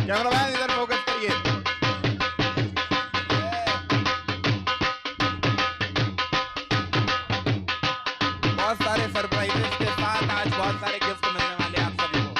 Cameraman इधर focus करिए। बहुत सारे सरप्राइजेस के साथ आज बहुत सारे गिफ्ट मिलने वाले हैं आप सभी को।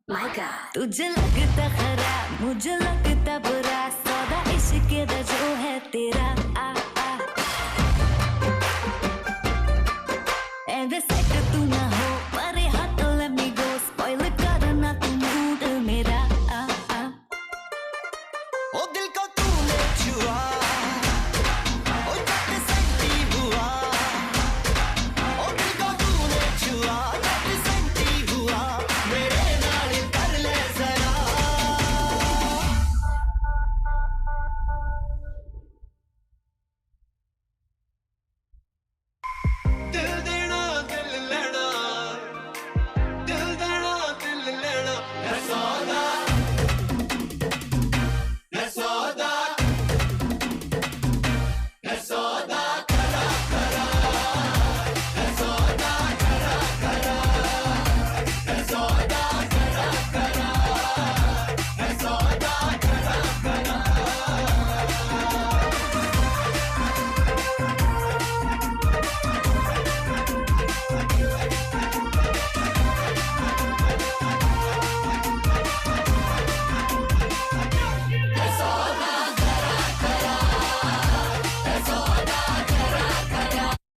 तुझे लगता खराब, मुझे लगता बुरा, सौदा इश्क दा जो है तेरा आ आ एंड सेट तू ना हो परे हाथ let me go spoil करना तू मूड मेरा आ आ ओ दिल को तूने छुआ ओ जब संती हुआ ओ दिल को तूने छुआ जब संती हुआ मेरे नाल कर ले जरा दिल देना दिल लेना दिल देना दिल लेना है सौदा है सौदा है सौदा करा करा है सौदा करा करा है सौदा करा करा है सौदा करा करा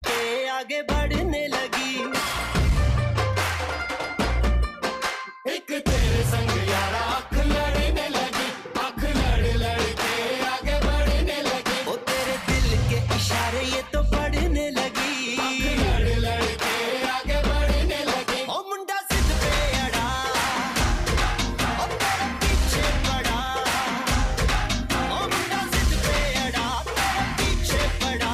के आगे बढ़ने लगी एक तेरे संग यारा आँख लड़ने लगी आँख लड़ लड़ के आगे बढ़ने लगी ओ तेरे दिल के इशारे ये तो पढ़ने लगी आँख लड़ लड़ के आगे बढ़ने लगी ओ मुंडा सिद्ध पे अड़ा ओ तेरे पीछे पड़ा ओ मुंडा सिद्ध पे अड़ा तेरे पीछे पड़ा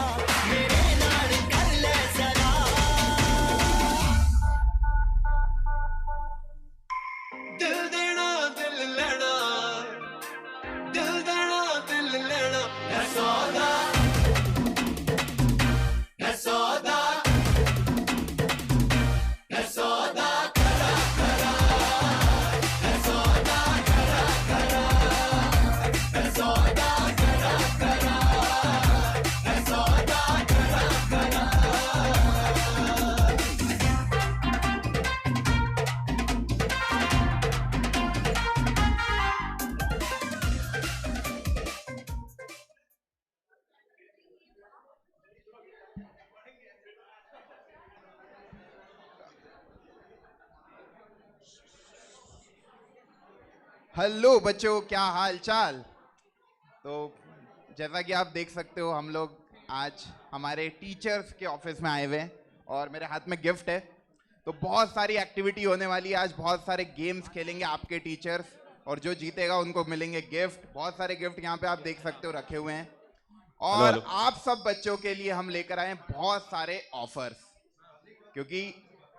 मेरे नाल कर ले जरा दिल देना दिल लेना दिल देना दिल लेना है सौदा है सौदा है सौदा करा करा है सौदा करा करा है सौदा करा करा है सौदा करा करा हेलो बच्चों, क्या हाल चाल। तो जैसा कि आप देख सकते हो, हम लोग आज हमारे टीचर्स के ऑफिस में आए हुए हैं और मेरे हाथ में गिफ्ट है। तो बहुत सारी एक्टिविटी होने वाली है आज, बहुत सारे गेम्स खेलेंगे आपके टीचर्स और जो जीतेगा उनको मिलेंगे गिफ्ट। बहुत सारे गिफ्ट यहाँ पे आप देख सकते हो रखे हुए हैं और आप सब बच्चों के लिए हम लेकर आए हैं बहुत सारे ऑफर्स, क्योंकि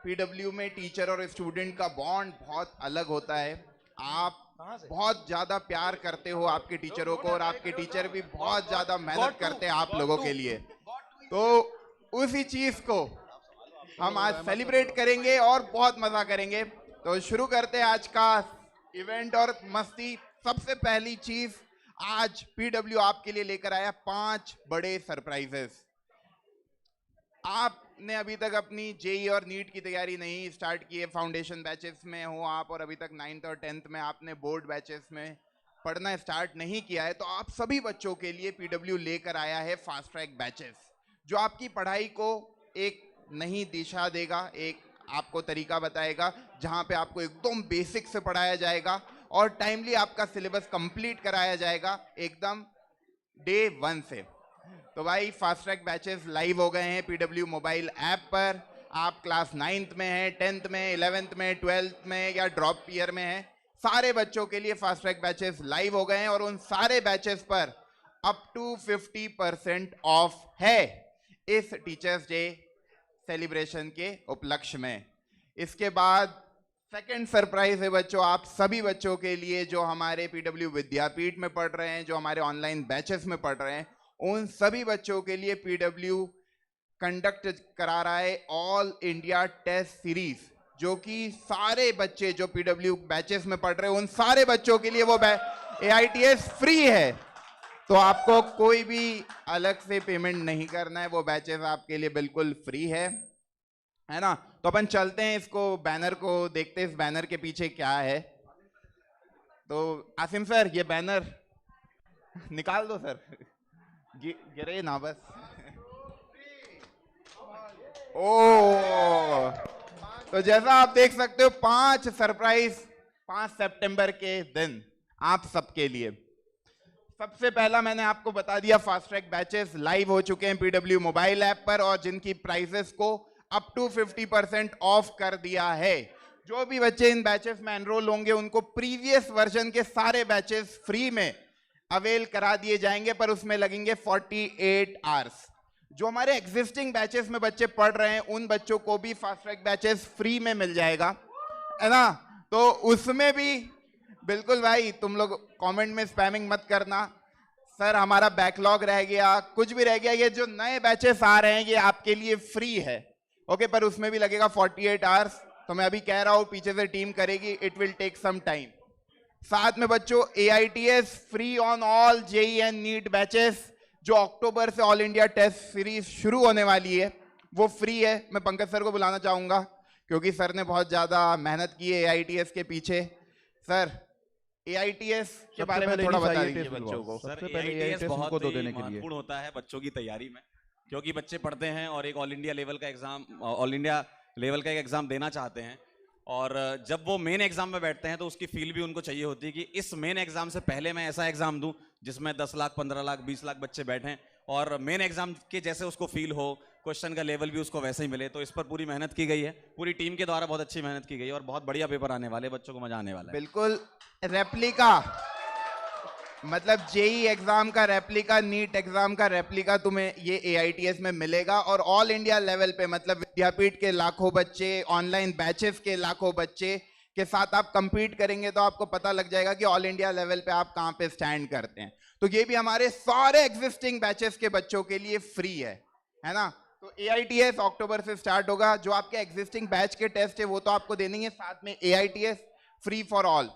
पीडब्ल्यू में टीचर और स्टूडेंट का बॉन्ड बहुत अलग होता है। आप बहुत ज्यादा प्यार करते हो आपके टीचरों को और आपके टीचर भी बहुत ज्यादा मेहनत करते हैं आप लोगों के लिए। तो उसी चीज को हम आज सेलिब्रेट करेंगे और बहुत मजा करेंगे। तो शुरू करते हैं आज का इवेंट और मस्ती। सबसे पहली चीज, आज पीडब्ल्यू आपके लिए लेकर आया 5 बड़े सरप्राइजेस। आपने अभी तक अपनी जेई और नीट की तैयारी नहीं स्टार्ट की है, फाउंडेशन बैचेस में हो आप और अभी तक 9th और 10th में आपने बोर्ड बैचेस में पढ़ना स्टार्ट नहीं किया है, तो आप सभी बच्चों के लिए पीडब्ल्यू लेकर आया है फास्ट ट्रैक बैचेस, जो आपकी पढ़ाई को एक नई दिशा देगा, एक आपको तरीका बताएगा जहां पे आपको एकदम बेसिक से पढ़ाया जाएगा और टाइमली आपका सिलेबस कंप्लीट कराया जाएगा एकदम डे 1 से। तो भाई फास्ट ट्रैक बैचेस लाइव हो गए हैं पीडब्ल्यू मोबाइल ऐप पर। आप क्लास 9th में हैं, 10th में, 11th में, 12th में या ड्रॉप ईयर में हैं, सारे बच्चों के लिए फास्ट ट्रैक बैचेस लाइव हो गए हैं और उन सारे बैचेस पर अप टू 50% ऑफ है इस टीचर्स डे सेलिब्रेशन के उपलक्ष्य में। इसके बाद सेकंड सरप्राइज है बच्चों, आप सभी बच्चों के लिए जो हमारे पीडब्ल्यू विद्यापीठ में पढ़ रहे हैं, जो हमारे ऑनलाइन बैचेस में पढ़ रहे हैं, उन सभी बच्चों के लिए पीडब्ल्यू कंडक्ट करा रहा है ऑल इंडिया टेस्ट सीरीज, जो कि सारे बच्चे जो पीडब्ल्यू बैचेस में पढ़ रहे हैं उन सारे बच्चों के लिए वो AITS फ्री है। तो आपको कोई भी अलग से पेमेंट नहीं करना है, वो बैचेस आपके लिए बिल्कुल फ्री है ना। तो अपन चलते हैं, इसको बैनर को देखते हैं, इस बैनर के पीछे क्या है। तो आसिम सर ये बैनर निकाल दो सर, गिरे ना बस। ओ तो जैसा आप देख सकते हो 5 सरप्राइज 5 सितंबर के दिन आप सबके लिए। सबसे पहला मैंने आपको बता दिया, फास्ट ट्रैक बैचेस लाइव हो चुके हैं पीडब्ल्यू मोबाइल ऐप पर और जिनकी प्राइसेस को अप टू 50% ऑफ कर दिया है। जो भी बच्चे इन बैचेस में एनरोल होंगे उनको प्रीवियस वर्जन के सारे बैचेस फ्री में अवेल करा दिए जाएंगे, पर उसमें लगेंगे 48 आवर्स। जो हमारे एग्जिस्टिंग बैचेस में बच्चे पढ़ रहे हैं उन बच्चों को भी फास्ट ट्रैक बैचेस फ्री में मिल जाएगा, है ना। तो उसमें भी बिल्कुल भाई तुम लोग कमेंट में स्पैमिंग मत करना, सर हमारा बैकलॉग रह गया, कुछ भी रह गया, ये जो नए बैचेस आ रहे हैं ये आपके लिए फ्री है, ओके। पर उसमें भी लगेगा 48 आवर्स। तो मैं अभी कह रहा हूं पीछे से टीम करेगी, it will take some time. साथ में बच्चों AITS free on all JEE and NEET batches, जो अक्टूबर से ऑल इंडिया टेस्ट सीरीज शुरू होने वाली है वो फ्री है। मैं पंकज सर को बुलाना चाहूंगा क्योंकि सर ने बहुत ज्यादा मेहनत की है AITS के पीछे। सर AITS के बारे में थोड़ा बता दीजिए बच्चों को। सर AITS बहुत ही महत्वपूर्ण होता है बच्चों की तैयारी में, क्योंकि बच्चे पढ़ते हैं और एक ऑल इंडिया लेवल का एक एग्जाम देना चाहते हैं, और जब वो मेन एग्जाम में बैठते हैं तो उसकी फील भी उनको चाहिए होती है कि इस मेन एग्जाम से पहले मैं ऐसा एग्जाम दूं जिसमें 10 लाख 15 लाख 20 लाख बच्चे बैठें और मेन एग्जाम के जैसे उसको फील हो, क्वेश्चन का लेवल भी उसको वैसे ही मिले। तो इस पर पूरी मेहनत की गई है, पूरी टीम के द्वारा बहुत अच्छी मेहनत की गई है और बहुत बढ़िया पेपर आने वाले, बच्चों को मजा आने वाला है। बिल्कुल रेप्लिका, मतलब JEE एग्जाम का रेप्लिका, नीट एग्जाम का रेप्लिका तुम्हें ये AITS में मिलेगा। और ऑल इंडिया लेवल पे मतलब विद्यापीठ के लाखों बच्चे, ऑनलाइन बैचेस के लाखों बच्चे के साथ आप compete करेंगे तो आपको पता लग जाएगा कि ऑल इंडिया लेवल पे आप कहां पे स्टैंड करते हैं। तो ये भी हमारे सारे एग्जिस्टिंग बैचेस के बच्चों के लिए फ्री है ना। तो AITS अक्टूबर से स्टार्ट होगा। जो आपके एग्जिस्टिंग बैच के टेस्ट है वो तो आपको देने हैं, साथ में AITS फ्री फॉर ऑल।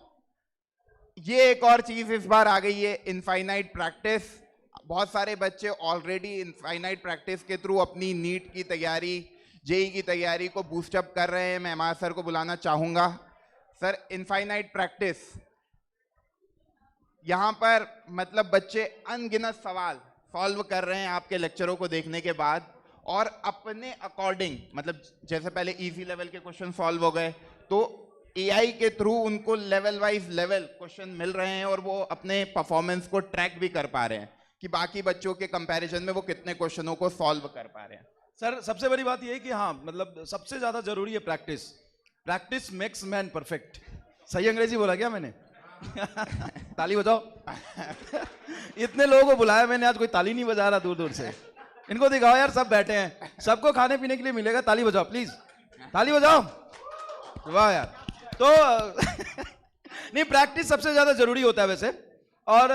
ये एक और चीज इस बार आ गई है, इनफाइनाइट प्रैक्टिस। बहुत सारे बच्चे ऑलरेडी इनफाइनाइट प्रैक्टिस के थ्रू अपनी नीट की तैयारी, JEE की तैयारी को बूस्टअप कर रहे हैं। मैं MR सर को बुलाना चाहूंगा। सर इनफाइनाइट प्रैक्टिस, यहां पर मतलब बच्चे अनगिनत सवाल सॉल्व कर रहे हैं आपके लेक्चरों को देखने के बाद, और अपने अकॉर्डिंग, मतलब जैसे पहले इजी लेवल के क्वेश्चन सॉल्व हो गए तो AI के थ्रू उनको लेवल वाइज लेवल क्वेश्चन मिल रहे हैं और वो अपने परफॉर्मेंस को ट्रैक भी कर पा रहे हैं कि बाकी बच्चों के कंपैरिजन में वो कितने क्वेश्चनों को सॉल्व कर पा रहे हैं। सर सबसे बड़ी बात यह है कि हाँ, मतलब सबसे ज्यादा जरूरी है practice. Practice makes man perfect. सही अंग्रेजी बोला क्या मैंने? ताली बजाओ। इतने लोगों को बुलाया मैंने, आज कोई ताली नहीं बजा रहा दूर दूर से। इनको दिखाओ यार, सब बैठे हैं, सबको खाने पीने के लिए मिलेगा, ताली बजाओ प्लीज, ताली बजाओ। वाह यार। तो नहीं, प्रैक्टिस सबसे ज्यादा जरूरी होता है वैसे। और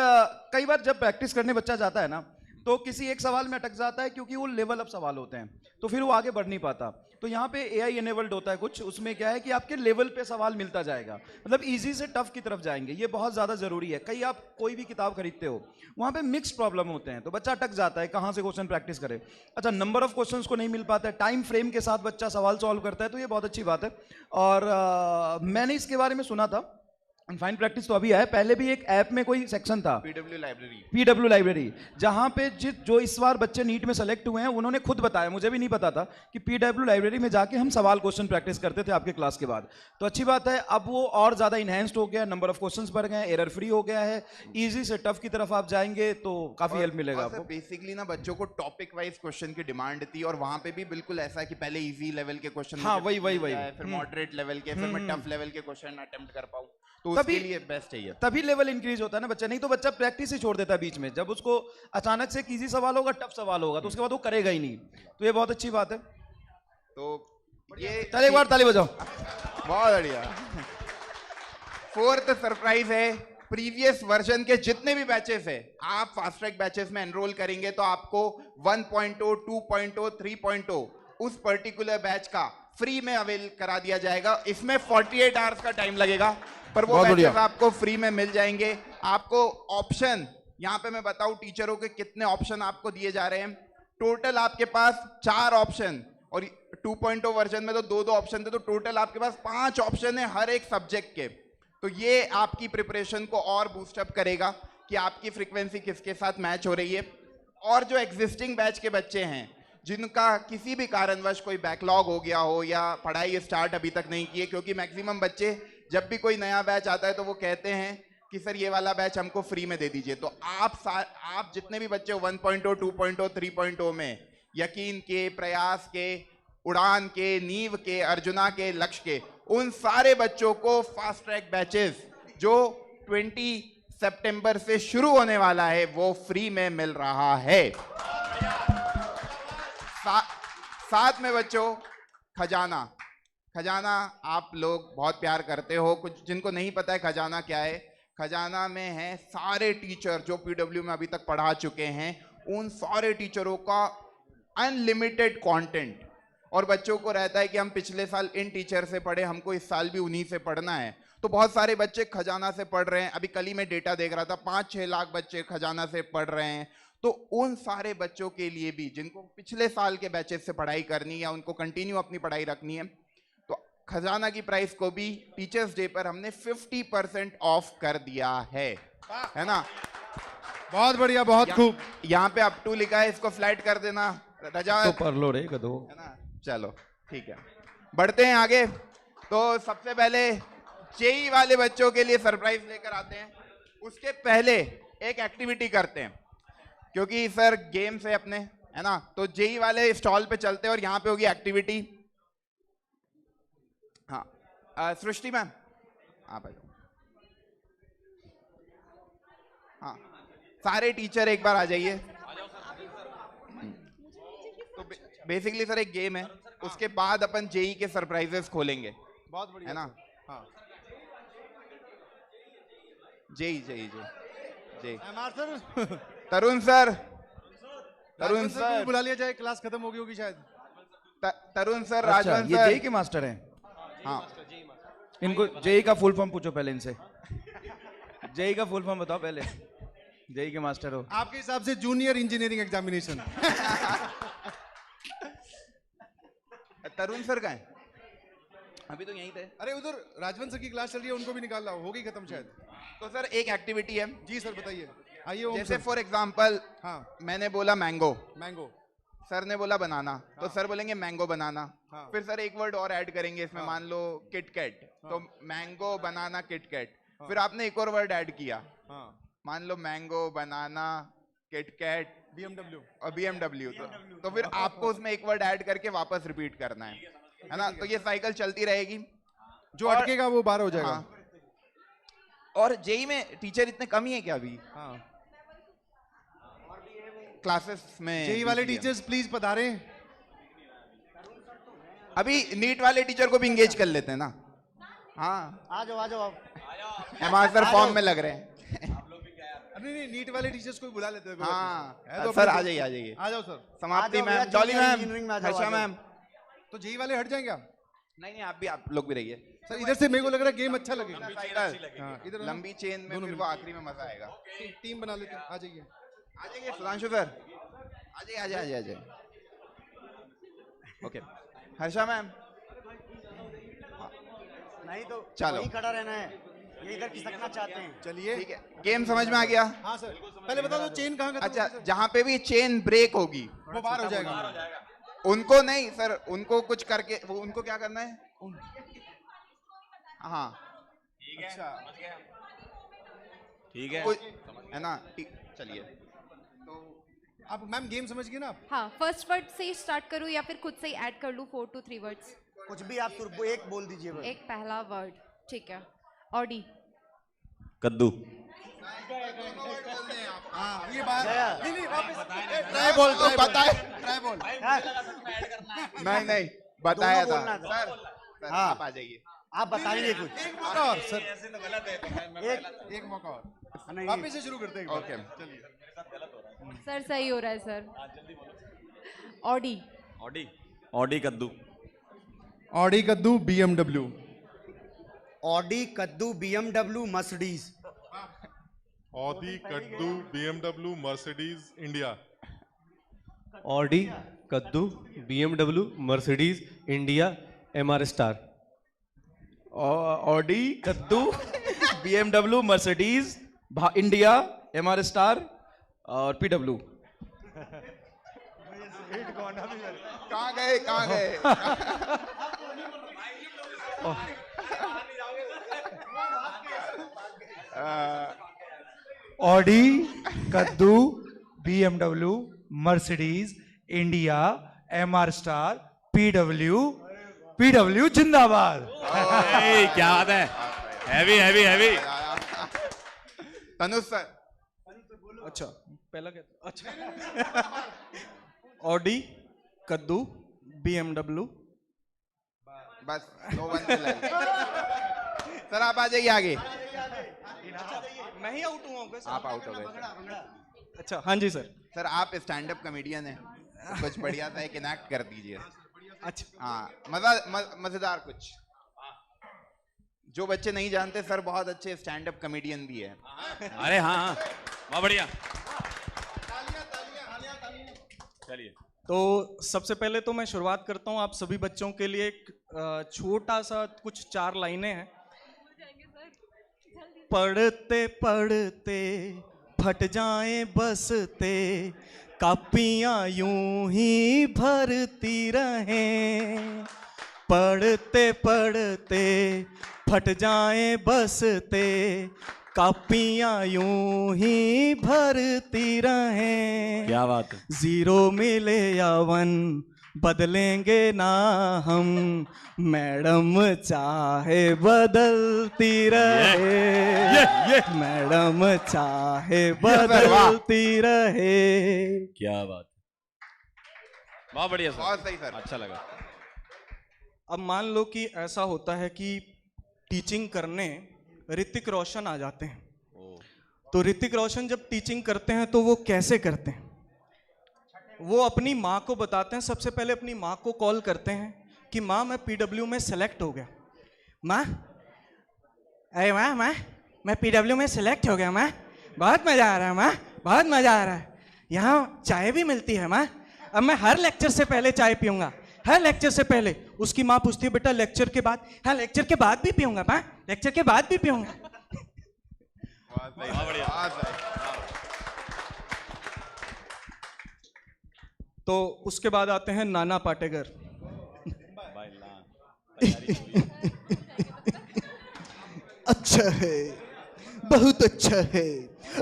कई बार जब प्रैक्टिस करने बच्चा जाता है ना तो किसी एक सवाल में अटक जाता है, क्योंकि वो लेवल अप सवाल होते हैं तो फिर वो आगे बढ़ नहीं पाता। तो यहाँ पे AI एनेबल्ड होता है कुछ, उसमें क्या है कि आपके लेवल पे सवाल मिलता जाएगा, मतलब इजी से टफ की तरफ जाएंगे। ये बहुत ज्यादा जरूरी है। कई आप कोई भी किताब खरीदते हो वहाँ पे मिक्स्ड प्रॉब्लम होते हैं तो बच्चा अटक जाता है, कहाँ से क्वेश्चन प्रैक्टिस करे। अच्छा, नंबर ऑफ क्वेश्चंस को नहीं मिल पाता है, टाइम फ्रेम के साथ बच्चा सवाल सॉल्व करता है, तो ये बहुत अच्छी बात है। और मैंने इसके बारे में सुना था, फाइन प्रैक्टिस तो अभी है, पहले भी एक ऐप में कोई सेक्शन था PW लाइब्रेरी, जहां पे जो इस बार बच्चे नीट में सेलेक्ट हुए हैं उन्होंने खुद बताया, मुझे भी नहीं पता था, कि PW लाइब्रेरी में जाके हम सवाल क्वेश्चन प्रैक्टिस करते थे आपके क्लास के बाद। तो अच्छी बात है, अब वो और ज्यादा इनहेंस्ड हो गया, नंबर ऑफ क्वेश्चंस बढ़ गए, एरर फ्री हो गया है, इजी से टफ की तरफ आप जाएंगे तो काफी हेल्प मिलेगा आपको। बेसिकली ना बच्चों को टॉपिक वाइज क्वेश्चन की डिमांड थी और वहां पे भी बिल्कुल ऐसा है कि पहले इजी लेवल के क्वेश्चन, हाँ वही फिर मॉडरेट लेवल के, फिर मैं टफ लेवल के क्वेश्चन अटेम्प्ट कर पाऊं, तो उसके लिए बेस्ट है ये। तभी लेवल इंक्रीज होता है ना बच्चा, नहीं तो बच्चा प्रैक्टिस ही छोड़ देता है बीच में। जब उसको अचानक से इजी सवाल होगा, टफ सवाल होगा, तो उसके बाद वो करेगा ही नहीं। तो ये बहुत अच्छी बात है। तो ये चल एक बार ताली बजाओ। बहुत बढ़िया। फोर्थ सरप्राइज है, प्रीवियस वर्जन के जितने भी बैचेस है, आप फास्ट ट्रैक बैचेस में एनरोल करेंगे तो आपको 1.0, 2.0, 3.0 उस पर्टिकुलर बैच का फ्री में अवेल करा दिया जाएगा। इसमें 48 आवर्स का टाइम लगेगा, पर वो बैचेस आपको फ्री में मिल जाएंगे। आपको ऑप्शन, यहाँ पे मैं बताऊं टीचरों के कितने ऑप्शन आपको दिए जा रहे हैं। टोटल आपके पास 4 ऑप्शन, और 2.0 वर्जन में तो 2 ऑप्शन थे, तो टोटल आपके पास 5 ऑप्शन है हर एक सब्जेक्ट के। तो ये आपकी प्रिपरेशन को और बूस्टअप करेगा कि आपकी फ्रीक्वेंसी किसके साथ मैच हो रही है। और जो एग्जिस्टिंग बैच के बच्चे हैं जिनका किसी भी कारणवश कोई बैकलॉग हो गया हो या पढ़ाई स्टार्ट अभी तक नहीं की है, क्योंकि मैक्सिमम बच्चे जब भी कोई नया बैच आता है तो वो कहते हैं कि सर ये वाला बैच हमको फ्री में दे दीजिए। तो आप जितने भी बच्चे 1.0, 2.0, 3.0 में यकीन के, प्रयास के, उड़ान के, नीव के, अर्जुना के, लक्ष्य के, उन सारे बच्चों को फास्ट ट्रैक बैचेस जो 20 सितंबर से शुरू होने वाला है वो फ्री में मिल रहा है। साथ में बच्चों खजाना आप लोग बहुत प्यार करते हो। कुछ जिनको नहीं पता है खजाना क्या है, खजाना में है सारे टीचर जो पीडब्ल्यू में अभी तक पढ़ा चुके हैं, उन सारे टीचरों का अनलिमिटेड कंटेंट। और बच्चों को रहता है कि हम पिछले साल इन टीचर से पढ़े, हमको इस साल भी उन्हीं से पढ़ना है। तो बहुत सारे बच्चे खजाना से पढ़ रहे हैं। अभी कल ही मैं डेटा देख रहा था, 5-6 लाख बच्चे खजाना से पढ़ रहे हैं। तो उन सारे बच्चों के लिए भी जिनको पिछले साल के बैचेस से पढ़ाई करनी या उनको कंटिन्यू अपनी पढ़ाई रखनी है, तो खजाना की प्राइस को भी टीचर्स डे पर हमने 50% ऑफ कर दिया है ना। बहुत बढ़िया, बहुत खूब। यहाँ पे अप टू लिखा है, इसको फ्लैट कर देना रजा, तो पर लो रे गधो, है ना। चलो ठीक है, बढ़ते हैं आगे। तो सबसे पहले जेई वाले बच्चों के लिए सरप्राइज लेकर आते हैं। उसके पहले एक एक्टिविटी करते हैं, क्योंकि सर गेम्स है अपने, है ना। तो जेई वाले स्टॉल पे चलते हैं और यहाँ पे होगी एक्टिविटी। हाँ सृष्टि मैम आप आ जाओ। हाँ सारे टीचर एक बार आ जाइए। तो बेसिकली सर एक गेम है, उसके बाद अपन जेई के सरप्राइजेस खोलेंगे। बहुत बढ़िया है ना। हाँ जेई जेई जेई सर तरुण सर को बुला लिया जाए, क्लास खत्म हो गई होगी शायद। तरुण सर, अच्छा, राजवन ये सर। जेई के मास्टर हैं। हाँ इनको जेई का फुल फॉर्म पूछो पहले इनसे। जेई का फुल फॉर्म बताओ पहले। जेई के मास्टर हो। आपके हिसाब से जूनियर इंजीनियरिंग एग्जामिनेशन। तरुण सर का है अभी तो यहीं थे। अरे उधर राजवंत सर की क्लास चल रही है, उनको भी निकाल लाओ, हो गई खत्म शायद। तो सर एक एक्टिविटी है। जी सर बताइए। आइए ओम जैसे सर। फॉर एग्जांपल हाँ मैंने बोला मैंगो, मैंगो, सर ने बोला बनाना, तो सर बोलेंगे मैंगो बनाना। हाँ। फिर सर एक वर्ड और ऐड करेंगे इसमें, हाँ। मान लो किटकैट, तो मैंगो बनाना किटकैट। हाँ। फिर आपने एक और वर्ड ऐड किया, हाँ मान लो मैंगो बनाना किटकैट BMW। और BMW, तो फिर आपको उसमें एक वर्ड ऐड करके वापस रिपीट करना है ना। तो ये साइकिल चलती रहेगी। जो अटकेगा वो 12 हो जाएगा। हाँ। और जेई में टीचर इतने कम ही है क्या अभी हाँ क्लासेस में? जेई वाले टीचर्स प्लीज पधारें। अभी नीट वाले टीचर को भी इंगेज कर लेते हैं ना। हाँ आ जाओ आप। हमारे सर फॉर्म में लग रहे हैं। नहीं नीट वाले टीचर्स को बुला लेते हैं। हाँ तो सर आ जाइए आ जाओ सर। समाप्ति ma'am, jolly ma'am, Harsha ma'am. तो जेई वाले हट जाएंगे आप? नहीं आप लोग भी रहिए सर इधर से मेरे को लग रहा है गेम अच्छा लगेगा। हाँ, इधर लंबी चेन में फिर वो आखिरी में मजा आएगा। टीम बना लेते हैं। आ जाइए सुधांशु सर, आ जाइए। Okay Harsha ma'am. नहीं तो चलो। वहीं खड़ा रहना है, ये इधर खिसकना चाहते हैं। चलिए ठीक है, गेम समझ में आ गया। हाँ सर पहले बता दो चेन कहाँ का। अच्छा, जहाँ पे भी चेन ब्रेक होगी वो बाहर हो जाएगा। उनको नहीं सर, उनको कुछ करके वो उनको क्या करना है? हाँ अच्छा ठीक है, है ना। चलिए आप मैम गेम समझ गए ना आप? हाँ, फर्स्ट वर्ड से ही स्टार्ट करूँ या फिर खुद से ही ऐड कर लूँ 4 to 3 वर्ड्स? कुछ भी आप एक बोल दीजिए बस। एक पहला वर्ड, ठीक है। ऑडी। कद्दू। हाँ ये बात नहीं वापस ट्राई बोल ट्राई बोल। नहीं बताया था बोलना था। सर हाँ। आप आ जाइए। आप बताइए कुछ। एक मौका और सर, एक एक मौका और। नहीं, वापस से शुरू करते हैं। ओके चलिए सर सही हो रहा है सर। ऑडी। ऑडी कद्दू। ऑडी कद्दू BMW। ऑडी कद्दू BMW मर्सिडीज। ऑडी कद्दू BMW मर्सिडीज इंडिया। ऑडी कद्दू BMW Mercedes India MR star. Audi कद्दू BMW, Mercedes, India, MR star और PW। कहाँ गए कहाँ गए? ऑडी, कद्दू, BMW, Mercedes, India, MR star, PW जिंदाबाद। क्या बात है, heavy heavy heavy. Tanuj sir. अच्छा पहला क्या? अच्छा ऑडी, कद्दू, BMW। बस नो वन सर आप आ जाइए आगे। मैं ही आउट हुआ हूँ। आप आउट हो गए सर। अच्छा हाँ जी सर। सर आप स्टैंड अप कॉमेडियन हैं, तो कुछ बढ़िया सा एक इनैक्ट कर दीजिए। अच्छा हाँ मजेदार कुछ। जो बच्चे नहीं जानते सर बहुत अच्छे स्टैंड अप कॉमेडियन भी है। अरे हाँ हाँ बहुत बढ़िया। चलिए तो सबसे पहले तो मैं शुरुआत करता हूँ आप सभी बच्चों के लिए एक छोटा सा कुछ 4 लाइनें हैं। पढ़ते पढ़ते फट जाएं बसते, कापियां यूं ही भरती रहें। पढ़ते पढ़ते फट जाएं बसते, कापियां यूं ही भरती रहें। क्या बात है। 0 मिले या 1 बदलेंगे ना हम, मैडम चाहे बदलती रहे। मैडम चाहे बदलती रहे। क्या बात, बहुत बढ़िया सर, बहुत सही सर, अच्छा लगा। अब मान लो कि ऐसा होता है कि टीचिंग करने ऋतिक रोशन आ जाते हैं, तो ऋतिक रोशन जब टीचिंग करते हैं तो वो कैसे करते हैं? वो अपनी माँ को बताते हैं, सबसे पहले अपनी माँ को कॉल करते हैं कि माँ मैं PW में सेलेक्ट हो गया। माँ, अरे माँ मैं PW में सेलेक्ट हो गया माँ, बहुत मज़ा आ रहा है माँ, बहुत मज़ा आ रहा है। यहाँ चाय भी मिलती है माँ, अब मैं हर लेक्चर से पहले चाय पीऊँगा, हर लेक्चर से पहले। उसकी माँ पूछती है बेटा लेक्चर के बाद? हाँ लेक्चर के बाद भी पीऊँगा माँ, लेक्चर के बाद भी पीऊँगा। तो उसके बाद आते हैं नाना पाटेकर। अच्छा है, बहुत अच्छा है।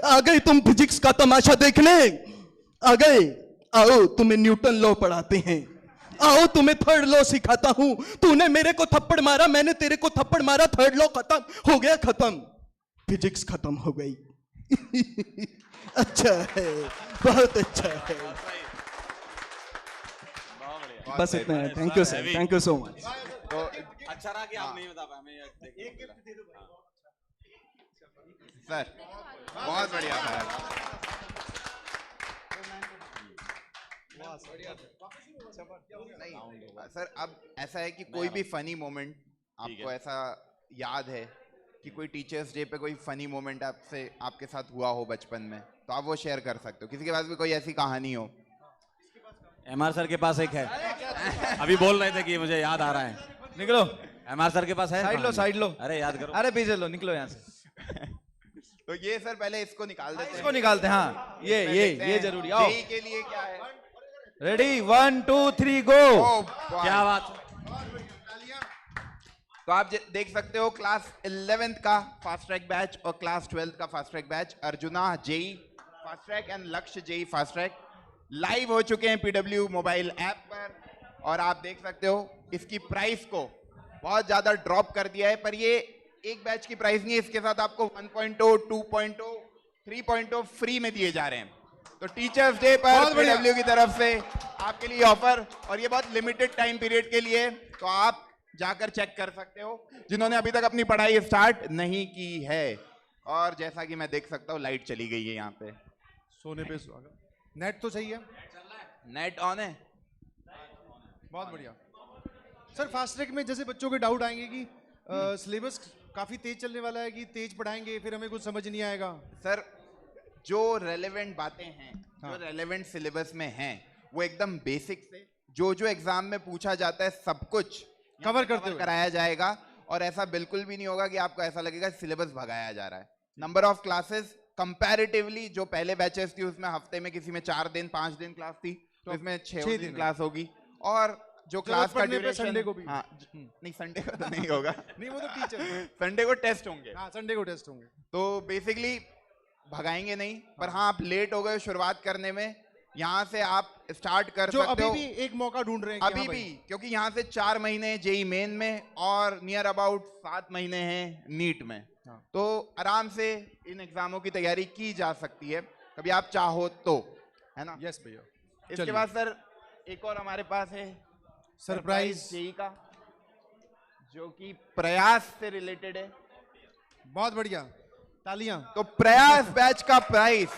आ गए तुम फिजिक्स का तमाशा देखने? आ गए? आओ तुम्हें न्यूटन लॉ पढ़ाते हैं, आओ तुम्हें थर्ड लॉ सिखाता हूं। तूने मेरे को थप्पड़ मारा, मैंने तेरे को थप्पड़ मारा, थर्ड लॉ खत्म हो गया, खत्म, फिजिक्स खत्म हो गई। अच्छा है, बहुत अच्छा है। बस इतना है। Thank you sir, thank you so much. तो अच्छा रहा कि आप नहीं बता पाए, हमें एक गिफ्ट दे दो सर, बहुत बढ़िया सर। अब ऐसा है कि कोई भी फनी मोमेंट आपको ऐसा याद है कि कोई टीचर्स डे पे कोई फनी मोमेंट आपसे आपके साथ हुआ हो बचपन में, तो आप वो शेयर कर सकते हो। किसी के पास भी कोई ऐसी कहानी हो? MR सर के पास एक है, अभी बोल रहे थे कि मुझे याद आ रहा है। निकलो, MR सर के पास है। साइड लो, साइड लो। अरे याद करो, अरे पीछे लो, निकलो यहाँ से। तो ये सर पहले इसको निकाल देते हैं। इसको निकालते हैं, हाँ ये जरूरी। आओ जेई के लिए क्या है? रेडी, 1 2 3 गो। क्या बात। तो आप देख सकते हो क्लास 11th का फास्ट ट्रैक बैच और क्लास 12th का fast track batch, Arjuna JEE fast track and Lakshya JEE fast track live हो चुके हैं PW मोबाइल ऐप पर। और आप देख सकते हो इसकी प्राइस को बहुत ज्यादा ड्रॉप कर दिया है, पर ये एक बैच की प्राइस नहीं है, इसके साथ आपको 1.0, 2.0, 3.0 फ्री में दिए जा रहे हैं। तो टीचर्स डे पर PW की तरफ से आपके लिए ऑफर, और ये बहुत लिमिटेड टाइम पीरियड के लिए, तो आप जाकर चेक कर सकते हो जिन्होंने अभी तक अपनी पढ़ाई स्टार्ट नहीं की है। और जैसा कि मैं देख सकता हूँ लाइट चली गई है यहाँ पे, सोने पे सुहागा। नेट तो सही है, नेट ऑन है, बहुत बढ़िया। सर फास्ट ट्रैक में जैसे बच्चों के डाउट आएंगे कि सिलेबस काफी तेज चलने वाला है, कि तेज पढ़ाएंगे फिर हमें कुछ समझ नहीं आएगा। सर जो रेलेवेंट बातें हैं, जो रेलेवेंट सिलेबस में हैं, वो एकदम बेसिक से जो एग्जाम में पूछा जाता है सब कुछ कवर करते हुए कराया जाएगा। और ऐसा बिल्कुल भी नहीं होगा कि आपको ऐसा लगेगा सिलेबस भगाया जा रहा है। नंबर ऑफ क्लासेस कंपैरेटिवली जो पहले बैचेस थी उसमें हफ्ते में किसी में 4 दिन 5 दिन क्लास थी, तो इसमें 6 दिन क्लास होगी। और जो क्लास का ड्यूरेशन, संडे को भी। हाँ नहीं संडे को तो नहीं होगा नहीं वो तो टीचर, संडे को टेस्ट होंगे। हाँ संडे को टेस्ट होंगे। तो बेसिकली भगाएंगे नहीं, पर हाँ आप लेट हो गए शुरुआत करने में, यहाँ से आप स्टार्ट कर जो सकते हो। अभी भी एक मौका ढूंढ रहे हैं अभी भी, क्योंकि यहाँ से 4 महीने जेई मेन में और नियर अबाउट 7 महीने हैं नीट में, तो आराम से इन एग्जामों की तैयारी की जा सकती है कभी आप चाहो तो, है ना? यस भैया। इसके बाद सर एक और हमारे पास है सरप्राइज जेई का, जो कि प्रयास से रिलेटेड है। बहुत बढ़िया, तालियां। तो प्रयास बैच का प्राइस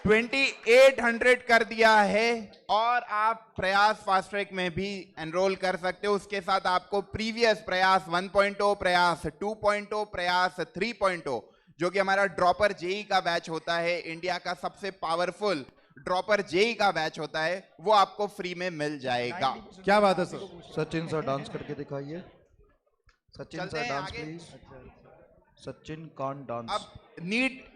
2800 कर दिया है और आप प्रयास फास्ट ट्रैक में भी एनरोल कर सकते हो। उसके साथ आपको प्रीवियस प्रयास 1.0, प्रयास 2.0, प्रयास 3.0 जो कि हमारा ड्रॉपर जेई का बैच होता है, इंडिया का सबसे पावरफुल ड्रॉपर जेई का बैच होता है, वो आपको फ्री में मिल जाएगा। क्या बात है सर। सचिन सर डांस करके दिखाइए। सचिन चलते सर हैं डांस आगे। प्लीज। Sachin can't dance. अब नीट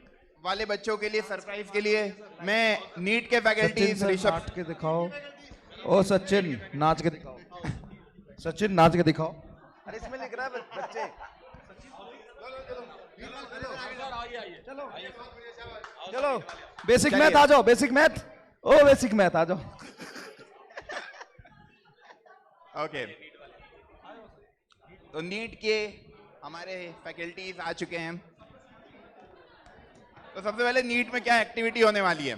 वाले बच्चों के लिए सरप्राइज के लिए मैं नीट के सचिन फैकल्टीज सर ऋषभ, नाच के दिखाओ। ओ सचिन नाच के दिखाओ। सचिन नाच के दिखाओ। अरे इसमें लिख रहा है बच्चे। चलो बेसिक मैथ आ जाओ, बेसिक मैथ। ओ बेसिक मैथ आ जाओ। ओके तो नीट के हमारे फैकल्टीज आ चुके हैं। तो सबसे पहले नीट में क्या एक्टिविटी होने वाली है,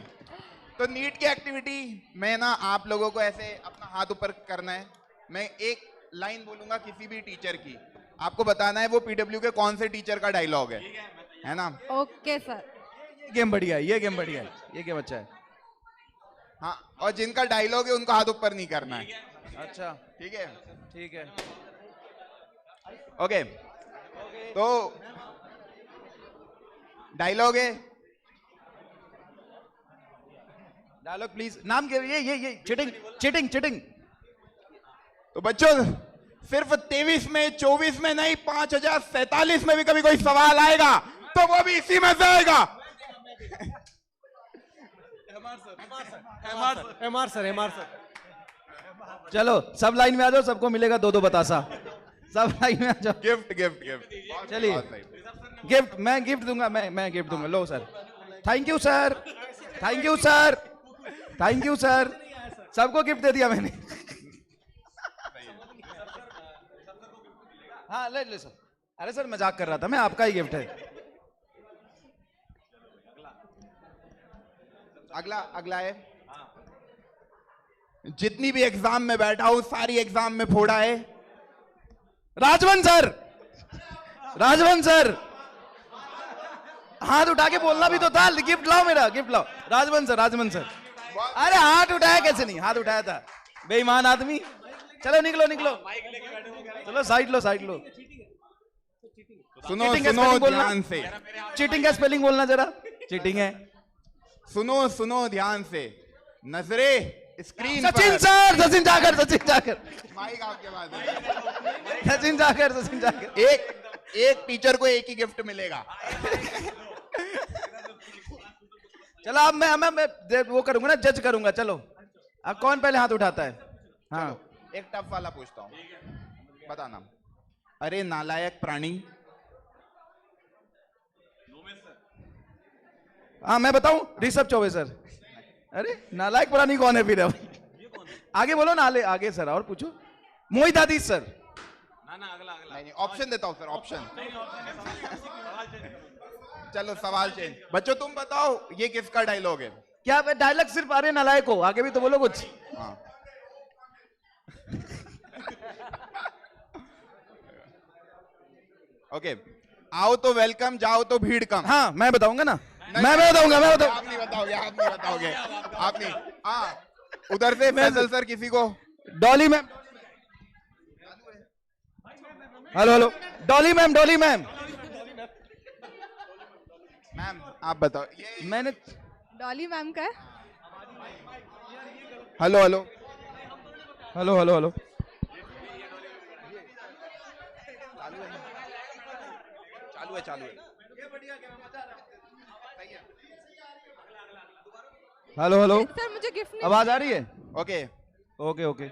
तो नीट की एक्टिविटी में ना आप लोगों को ऐसे अपना हाथ ऊपर करना है। मैं एक लाइन बोलूंगा किसी भी टीचर की, आपको बताना है वो पीडब्ल्यू के कौन से टीचर का डायलॉग है ना? Okay sir. ये गेम बढ़िया है, ये गेम बढ़िया है, ये गेम अच्छा है। हाँ, और जिनका डायलॉग है उनको हाथ ऊपर नहीं करना है। अच्छा ठीक है, ठीक है। ओके तो डायलॉग है, डायलॉग प्लीज। नाम क्या? ये चिटिंग चिटिंग चिटिंग। तो बच्चों सिर्फ 23 में 24 में नहीं 5047 में भी कभी कोई सवाल आएगा तो वो भी इसी में से आएगा। MR sir. चलो सब लाइन में आ जाओ, सबको मिलेगा 2-2 बतासा। सब लाइन में आ जाओ। गिफ्ट गिफ्ट गिफ्ट चलिए गिफ्ट, मैं गिफ्ट दूंगा, मैं गिफ्ट दूंगा। लो sir, thank you sir, thank you sir, thank you sir. सबको गिफ्ट दे दिया मैंने। हाँ ले सर। अरे सर मजाक कर रहा था मैं, आपका ही गिफ्ट है। अगला है, जितनी भी एग्जाम में बैठा हूं सारी एग्जाम में फोड़ा है। राजवंश सर, राजवंश सर। हाथ उठा के बोलना भी तो था। गिफ्ट लाओ, मेरा गिफ्ट लाओ। राजवंश सर, राजवंश सर। अरे हाथ उठाया कैसे नहीं? हाथ उठाया था, बेईमान आदमी। चलो निकलो निकलो, चलो साइड लो साइड लो। सुनो चीटिंग का सुनो spelling बोलना। ध्यान से, चीटिंग का स्पेलिंग बोलना जरा। चीटिंग है। सुनो सुनो ध्यान से, नजरे स्क्रीन सचिन पर। सर, सचिन जाकर, सचिन जाकर, माइक आपके पास है। सचिन जाकर, सचिन जाकर। एक टीचर को एक ही गिफ्ट मिलेगा। चलो अब मैं वो करूंगा ना, जज करूंगा। चलो अब कौन पहले हाथ उठाता है? हाँ एक टफ वाला पूछता हूँ, बताना। अरे नालायक प्राणी। हाँ मैं बताऊं, ऋषभ चौबे सर। अरे नालायक प्राणी कौन है फिर? अब आगे बोलो ना, आगे सर और पूछो। मोहित आदिश सर। नहीं ऑप्शन देता हूँ सर, ऑप्शन। चलो सवाल चेंज। बच्चों तुम बताओ ये किसका डायलॉग है? क्या डायलॉग सिर्फ अरे नालायक हो? आगे भी तो बोलो कुछ। हाँ ओके, आओ तो वेलकम, जाओ तो भीड़ कम। हाँ मैं बताऊंगा ना, मैं बताऊंगा। आप नहीं बताओगे, आप नहीं बताओगे, आप नहीं। हाँ उधर से फैसल सर किसी को। Dolly ma'am. Hello hello, Dolly ma'am, Dolly ma'am. Ma'am आप बताओ ये। मैंने डॉली मैम का है। Hello hello hello hello hello. चालू है चालू है चालू है। हेलो हेलो, सर मुझे गिफ्ट आवाज आ रही है? Okay okay okay,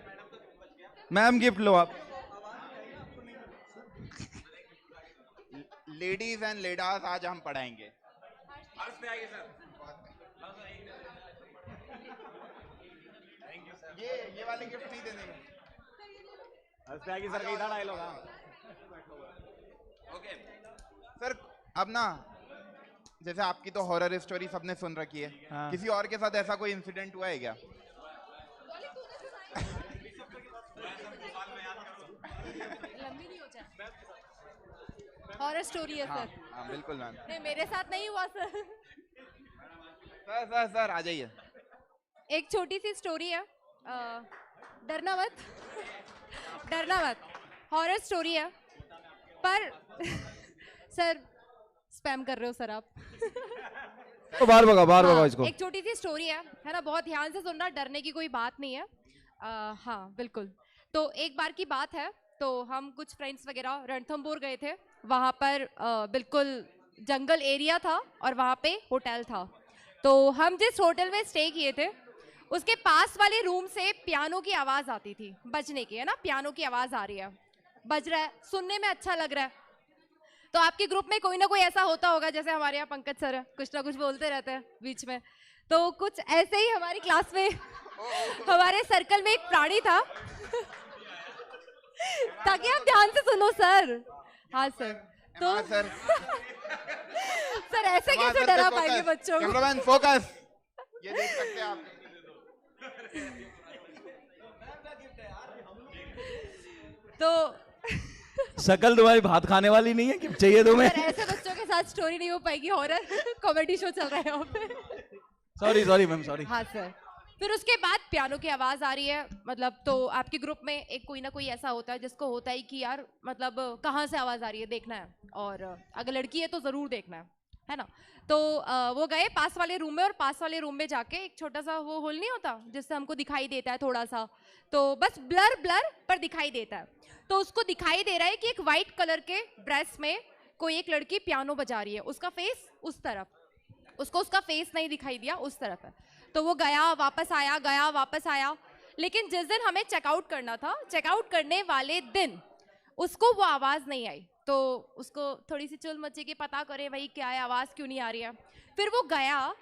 ma'am gift लो आप। लेडीज एंड लेडास आज हम पढ़ाएंगे। ये वाले गिफ्ट नहीं देने सर कहीं था डायलॉग। ओके सर, अब ना जैसे आपकी तो हॉरर स्टोरी सबने सुन रखी है, हाँ। किसी और के साथ ऐसा कोई इंसिडेंट हुआ है क्या? लंबी नहीं हो जाए। हॉरर स्टोरी है हाँ, सर। हाँ बिल्कुल मैम। नहीं मेरे साथ नहीं हुआ सर। सर आ जाइए। एक छोटी सी स्टोरी है, डरना मत। डरना मत, हॉरर स्टोरी है पर सर स्पैम कर रहे हो सर आप। तो बाहर भगा इसको। एक छोटी सी स्टोरी है ना, बहुत ध्यान से सुनना, डरने की कोई बात नहीं है। हाँ बिल्कुल। तो एक बार की बात है, तो हम कुछ फ्रेंड्स वगैरह रणथंभौर गए थे। वहाँ पर बिल्कुल जंगल एरिया था और वहाँ पे होटल था। तो हम जिस होटल में स्टे किए थे उसके पास वाले रूम से पियानो की आवाज़ आती थी, बजने की, है ना, पियानो की आवाज़ आ रही है, बज रहा है, सुनने में अच्छा लग रहा है। तो आपके ग्रुप में कोई ना कोई ऐसा होता होगा, जैसे हमारे यहाँ पंकज सर है, कुछ ना कुछ बोलते रहते हैं बीच में। तो कुछ ऐसे ही हमारी क्लास में हमारे सर्कल में एक प्राणी था। ताकि आप ध्यान से सुनो सर। हाँ सर। तो सर सर ऐसे कैसे डरा पाएंगे बच्चों को? कैमरामैन फोकस, ये देख सकते हैं आप। तो शकल तुम्हारी भात खाने वाली नहीं है कि चाहिए तुम्हें? सर ऐसे बच्चों के साथ स्टोरी नहीं हो पाएगी, हॉरर कॉमेडी शो चल रहा है यहाँ पे। Sorry ma'am, sorry. हाँ सर। फिर उसके बाद पियानो की आवाज़ आ रही है, मतलब तो आपके ग्रुप में एक कोई ना कोई ऐसा होता है जिसको होता है कि यार मतलब कहाँ से आवाज़ आ रही है देखना है, और अगर लड़की है तो ज़रूर देखना है ना। तो वो गए पास वाले रूम में, और पास वाले रूम में जाके एक छोटा सा वो होल नहीं होता जिससे हमको दिखाई देता है थोड़ा सा, तो बस ब्लर पर दिखाई देता है। तो उसको दिखाई दे रहा है कि एक वाइट कलर के ड्रेस में कोई एक लड़की पियानो बजा रही है, उसका फेस उस तरफ, उसको उसका फेस नहीं दिखाई दिया, उस तरफ है। तो वो गया वापस आया, गया वापस आया, लेकिन जिस दिन हमें चेकआउट करना था, चेकआउट करने वाले दिन उसको वो आवाज़ नहीं आई। तो उसको थोड़ी सी चुल मची कि पता करे भाई क्या है, आवाज़ क्यों नहीं आ रही है। फिर वो गया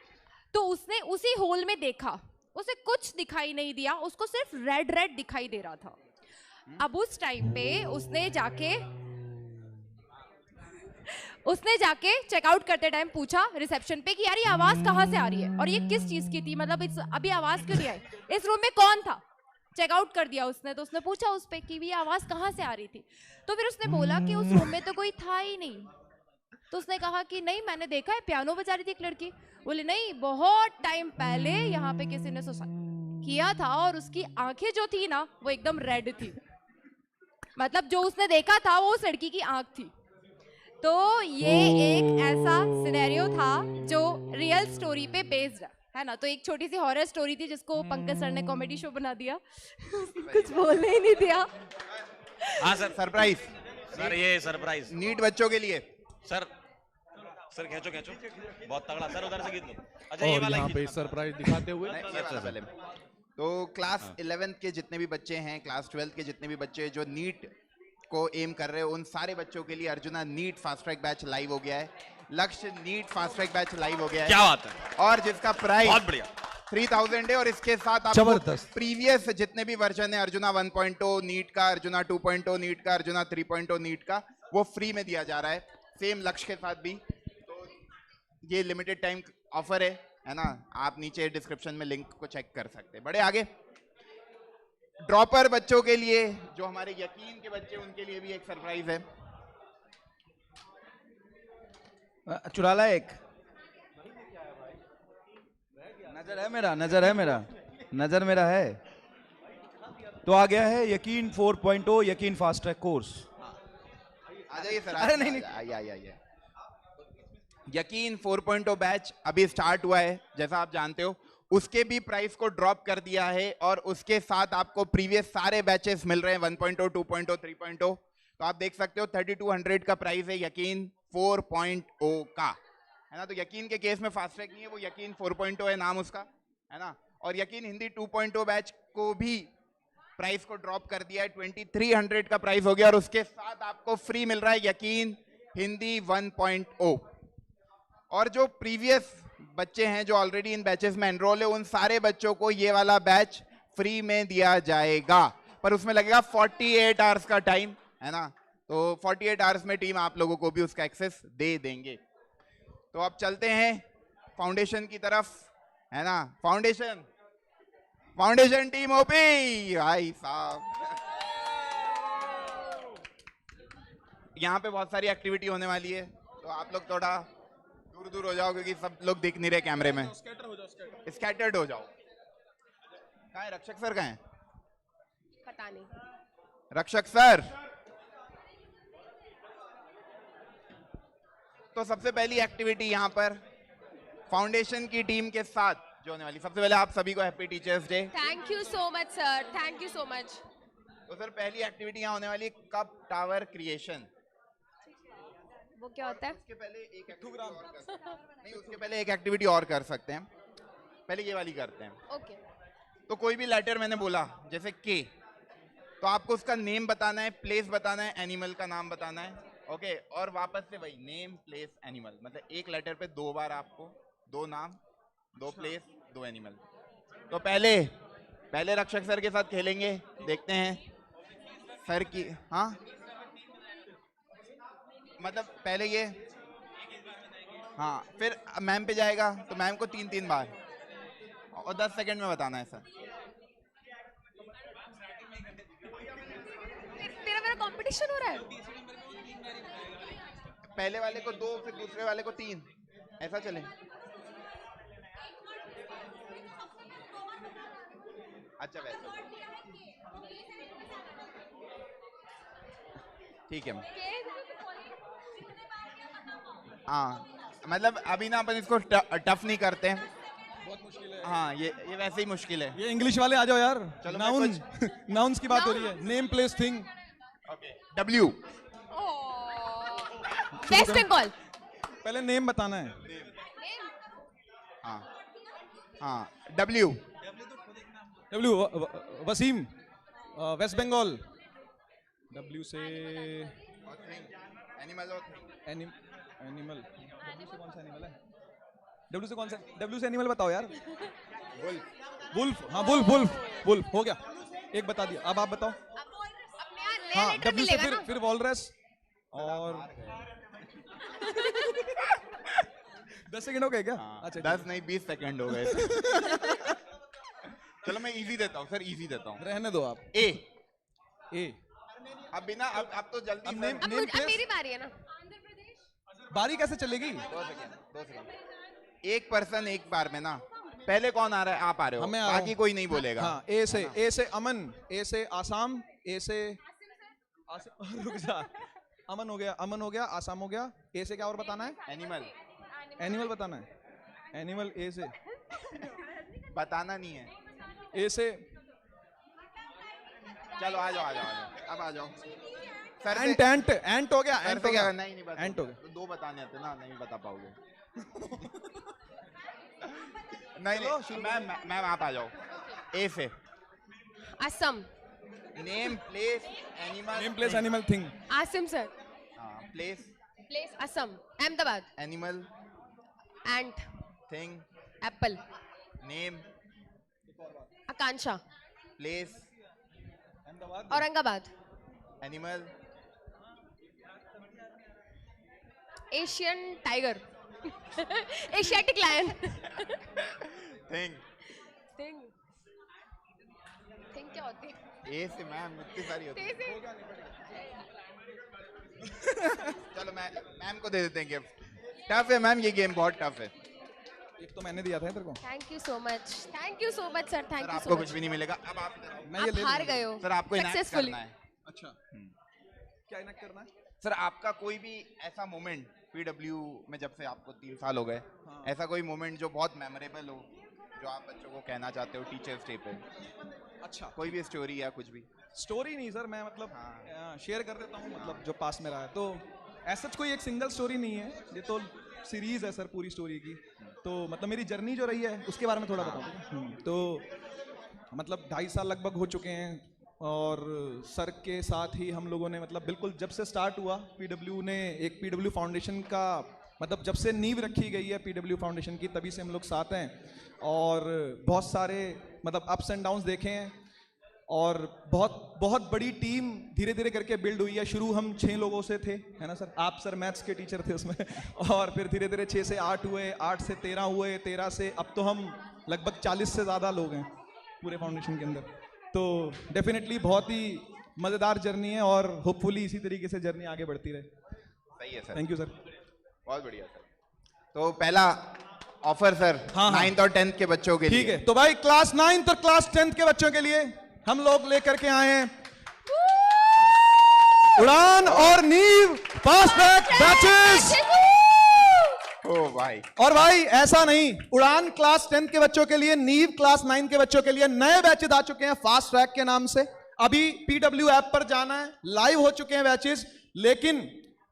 तो उसने उसी होल में देखा, उसे कुछ दिखाई नहीं दिया, उसको सिर्फ रेड दिखाई दे रहा था। अब उस टाइम पे उसने जाके चेकआउट करते टाइम पूछा रिसेप्शन पे कि यार ये आवाज़ कहाँ से आ रही है और ये किस चीज़ की थी, मतलब अभी आवाज़ क्यों नहीं आई, इस रूम में कौन था। चेकआउट कर दिया उसने, तो उसने पूछा उस पे कि ये आवाज़ कहाँ से आ रही थी। तो फिर उसने बोला कि उस रूम में तो कोई था ही नहीं। तो उसने कहा कि नहीं मैंने देखा है, पियानो बजा रही थी एक लड़की। बोले नहीं, बहुत टाइम पहले यहाँ पे किसी ने सुसाइड किया था और उसकी आंखें जो थी ना वो एकदम रेड थी, मतलब जो उसने देखा था वो उस लड़की की आंख थी। तो ये एक ऐसा सिनेरियो था जो रियल स्टोरी पे बेस्ड है ना। तो एक छोटी सी हॉरर स्टोरी थी जिसको पंकज सर ने कॉमेडी शो बना दिया। कुछ बोलने ही नहीं दिया। हाँ सर, सरप्राइज सर ये सरप्राइज नीट बच्चों के लिए। सर खींचो बहुत तगड़ा सर, उधर से खींच लो। अच्छा ये और वाला यहाँ खींच पे लो। सरप्राइज दिखाते हुए नहीं, ये वाला पहले। तो क्लास 11th के जितने भी बच्चे हैं, क्लास 12th के जितने भी बच्चे जो नीट को एम कर रहे हो, उन सारे बच्चों के लिए Arjuna NEET fast track batch live हो गया है। Lakshya NEET fast track batch live हो गया है। क्या बात है। और जिसका प्राइस बहुत बढ़िया 3000 है, और इसके साथ आपको जबरदस्त। प्रीवियस जितने भी वर्जन है, अर्जुना 1.0 नीट का, अर्जुना 2.0 नीट का, अर्जुना 3.0 नीट का, वो फ्री में दिया जा रहा है। सेम लक्ष्य के साथ भी। तो ये लिमिटेड टाइम ऑफर है ना। आप नीचे डिस्क्रिप्शन में लिंक को चेक कर सकते हैं। बड़े आगे ड्रॉपर बच्चों के लिए, जो हमारे यकीन के बच्चे, उनके लिए भी एक सरप्राइज है। चुरा ला एक। नजर है मेरा। तो आ गया है यकीन 4.0 यकीन फास्ट ट्रैक कोर्स। आ जाइए सर। अरे नहीं। आइए। यकीन 4.0 बैच अभी स्टार्ट हुआ है, जैसा आप जानते हो। उसके भी प्राइस को ड्रॉप कर दिया है, और उसके साथ आपको प्रीवियस सारे बैचेस मिल रहे हैं 1.0, 2.0, 3.0। तो आप देख सकते हो 3200 का प्राइस है यकीन 4.0 का, है ना। तो यकीन के केस में फास्ट ट्रैक नहीं है, वो यकीन 4.0 है नाम उसका, है ना। और यकीन हिंदी 2.0 बैच को भी प्राइस को ड्रॉप कर दिया है, 2300 का प्राइस हो गया, और उसके साथ आपको फ्री मिल रहा है यकीन हिंदी 1.0। और जो प्रीवियस बच्चे हैं जो ऑलरेडी इन बैचेस में एनरोल है, उन सारे बच्चों को ये वाला बैच फ्री में दिया जाएगा, पर उसमें लगेगा 48 आवर्स का टाइम, है ना। तो 48 आवर्स में टीम आप लोगों को भी उसका एक्सेस दे देंगे। तो अब चलते हैं फाउंडेशन की तरफ, है ना। फाउंडेशन टीम ओपी भाई साहब, यहाँ पे बहुत सारी एक्टिविटी होने वाली है, तो आप लोग थोड़ा दूर दूर हो जाओ क्योंकि सब लोग दिख नहीं रहे कैमरे में। स्कैटर्ड हो जाओ। कहाँ है रक्षक सर, कहाँ है? पता नहीं। रक्षक सर, तो सबसे पहली एक्टिविटी यहाँ पर फाउंडेशन की टीम के साथ जो होने वाली, सबसे पहले आप सभी को happy teachers day. Thank you so much sir, thank you so much. तो सर पहली एक्टिविटी यहाँ होने वाली है कप टावर क्रिएशन। वो क्या होता है? उसके पहले एक एक्टिविटी और कर सकते हैं। नहीं, उसके पहले एक एक्टिविटी और कर सकते हैं, पहले ये वाली करते हैं। ओके। तो कोई भी लेटर मैंने बोला जैसे के, तो आपको उसका नेम बताना है, प्लेस बताना है, एनिमल का नाम बताना है, ओके। और वापस से वही नेम प्लेस एनिमल, मतलब एक लेटर पे 2 बार आपको 2 नाम, 2 प्लेस, 2 एनिमल। तो पहले रक्षक सर के साथ खेलेंगे, देखते हैं सर की। हाँ मतलब पहले ये, हाँ फिर मैम पे जाएगा, तो मैम को 3-3 बार और 10 सेकंड में बताना है सर। मेरा कंपटीशन हो रहा है। पहले वाले को 2, फिर दूसरे वाले को 3, ऐसा चले। अच्छा वैसे ठीक है। हाँ मतलब अभी ना अपन इसको टफ नहीं करते हैं, बहुत मुश्किल है। हाँ ये वैसे ही मुश्किल है। ये इंग्लिश वाले आ जाओ यार। चलो नाउन नाउन्स की बात हो रही है, name place thing. Okay W। West Bengal. पहले नेम बताना है। हाँ हाँ W वसीम, वेस्ट बंगाल। W से एनिमल और एनिमल। W से कौन सा एनिमल है? W से कौन सा? W से एनिमल बताओ यार। वुल्फ। हाँ वुल्फ हो गया, एक बता दिया। अब आप बताओ। हाँ W से फिर वॉलरस और 10 सेकंड हो गए क्या? अच्छा 10 नहीं 20 सेकंड हो गए। चलो मैं इजी देता हूँ सर, इजी देता हूँ। रहने दो आप। ए अब बिना अब तो जल्दी अब मेरी बारी है ना। बारी कैसे चलेगी? 2 सेकंड। एक पर्सन एक बार में ना। पहले कौन आ रहा है? आप आ रहे हो, बाकी कोई नहीं बोलेगा। हाँ, ए से अमन, ए से आसाम, ए से रुक जा। अमन हो गया, आसाम हो गया। ए से क्या और बताना है? एनिमल बताना है। एनिमल ए से बताना नहीं है। ए से चलो आ जाओ अब आ जाओ। एंट हो गया। एंट हो गया। नहीं बता, एंट हो गया। तो 2 बताने आते ना, नहीं बता पाओगे। नहीं मैम आप आ जाओ। ए से Assam. Name place animal thing. Asim sir. Place Assam. Ahmedabad. Animal ant. Thing. Apple. Name. Akanksha. Place. Aurangabad. Animal. Asian tiger. Asiatic lion. Thing क्या होती है? ए से मैम इतनी सारी होती है। चलो मैम को दे देते हैं गिफ्ट। टफ है मैम, ये गेम बहुत टफ है। एक तो मैंने दिया था तेरे को। Thank you so much sir, thank you so much. आपको कुछ भी नहीं मिलेगा। अब आप हार गए हो सर, आपको इनैक्ट करना है। अच्छा क्या इनैक्ट करना है सर? आपका कोई भी ऐसा मोमेंट पीडब्ल्यू में, जब से आपको 3 साल हो गए, ऐसा कोई मोमेंट जो बहुत मेमोरेबल हो, जो आप बच्चों को कहना चाहते हो टीचर्स डे पे। अच्छा कोई भी स्टोरी या कुछ भी। स्टोरी नहीं सर, मैं मतलब शेयर कर देता हूँ मतलब जो पास में रहा है। तो ऐसा कोई एक सिंगल स्टोरी नहीं है, ये तो सीरीज है सर पूरी स्टोरी की। तो मतलब मेरी जर्नी जो रही है उसके बारे में थोड़ा बताऊँ। तो मतलब 2.5 साल लगभग हो चुके हैं और सर के साथ ही हम लोगों ने मतलब बिल्कुल जब से स्टार्ट हुआ पीडब्ल्यू ने एक पीडब्ल्यू फाउंडेशन का मतलब जब से नींव रखी गई है पीडब्ल्यू फाउंडेशन की तभी से हम लोग साथ हैं और बहुत सारे मतलब अप्स एंड डाउन्स देखे हैं और बहुत बहुत बड़ी टीम धीरे धीरे करके बिल्ड हुई है। शुरू हम 6 लोगों से थे, है ना सर? आप सर मैथ्स के टीचर थे उसमें और फिर धीरे धीरे 6 से 8 हुए, 8 से 13 हुए, 13 से अब तो हम लगभग 40 से ज़्यादा लोग हैं पूरे फाउंडेशन के अंदर। तो डेफिनेटली बहुत ही मज़ेदार जर्नी है और होपफुली इसी तरीके से जर्नी आगे बढ़ती रहे। सही है सर, थैंक यू सर। बहुत बढ़िया सर। तो पहला ऑफर सर 9th और 10th के बच्चों के लिए। ठीक है, तो भाई क्लास 9th और क्लास 10th के बच्चों के लिए हम लोग लेकर के आए हैं उड़ान और नीव फास्ट ट्रैक बैचेस। ओ भाई, और भाई ऐसा नहीं, उड़ान क्लास 10th के बच्चों के लिए, नीव क्लास 9 के बच्चों के लिए नए बैचेस आ चुके हैं फास्ट ट्रैक के नाम से। अभी पीडब्ल्यू ऐप पर जाना है, लाइव हो चुके हैं बैचेस। लेकिन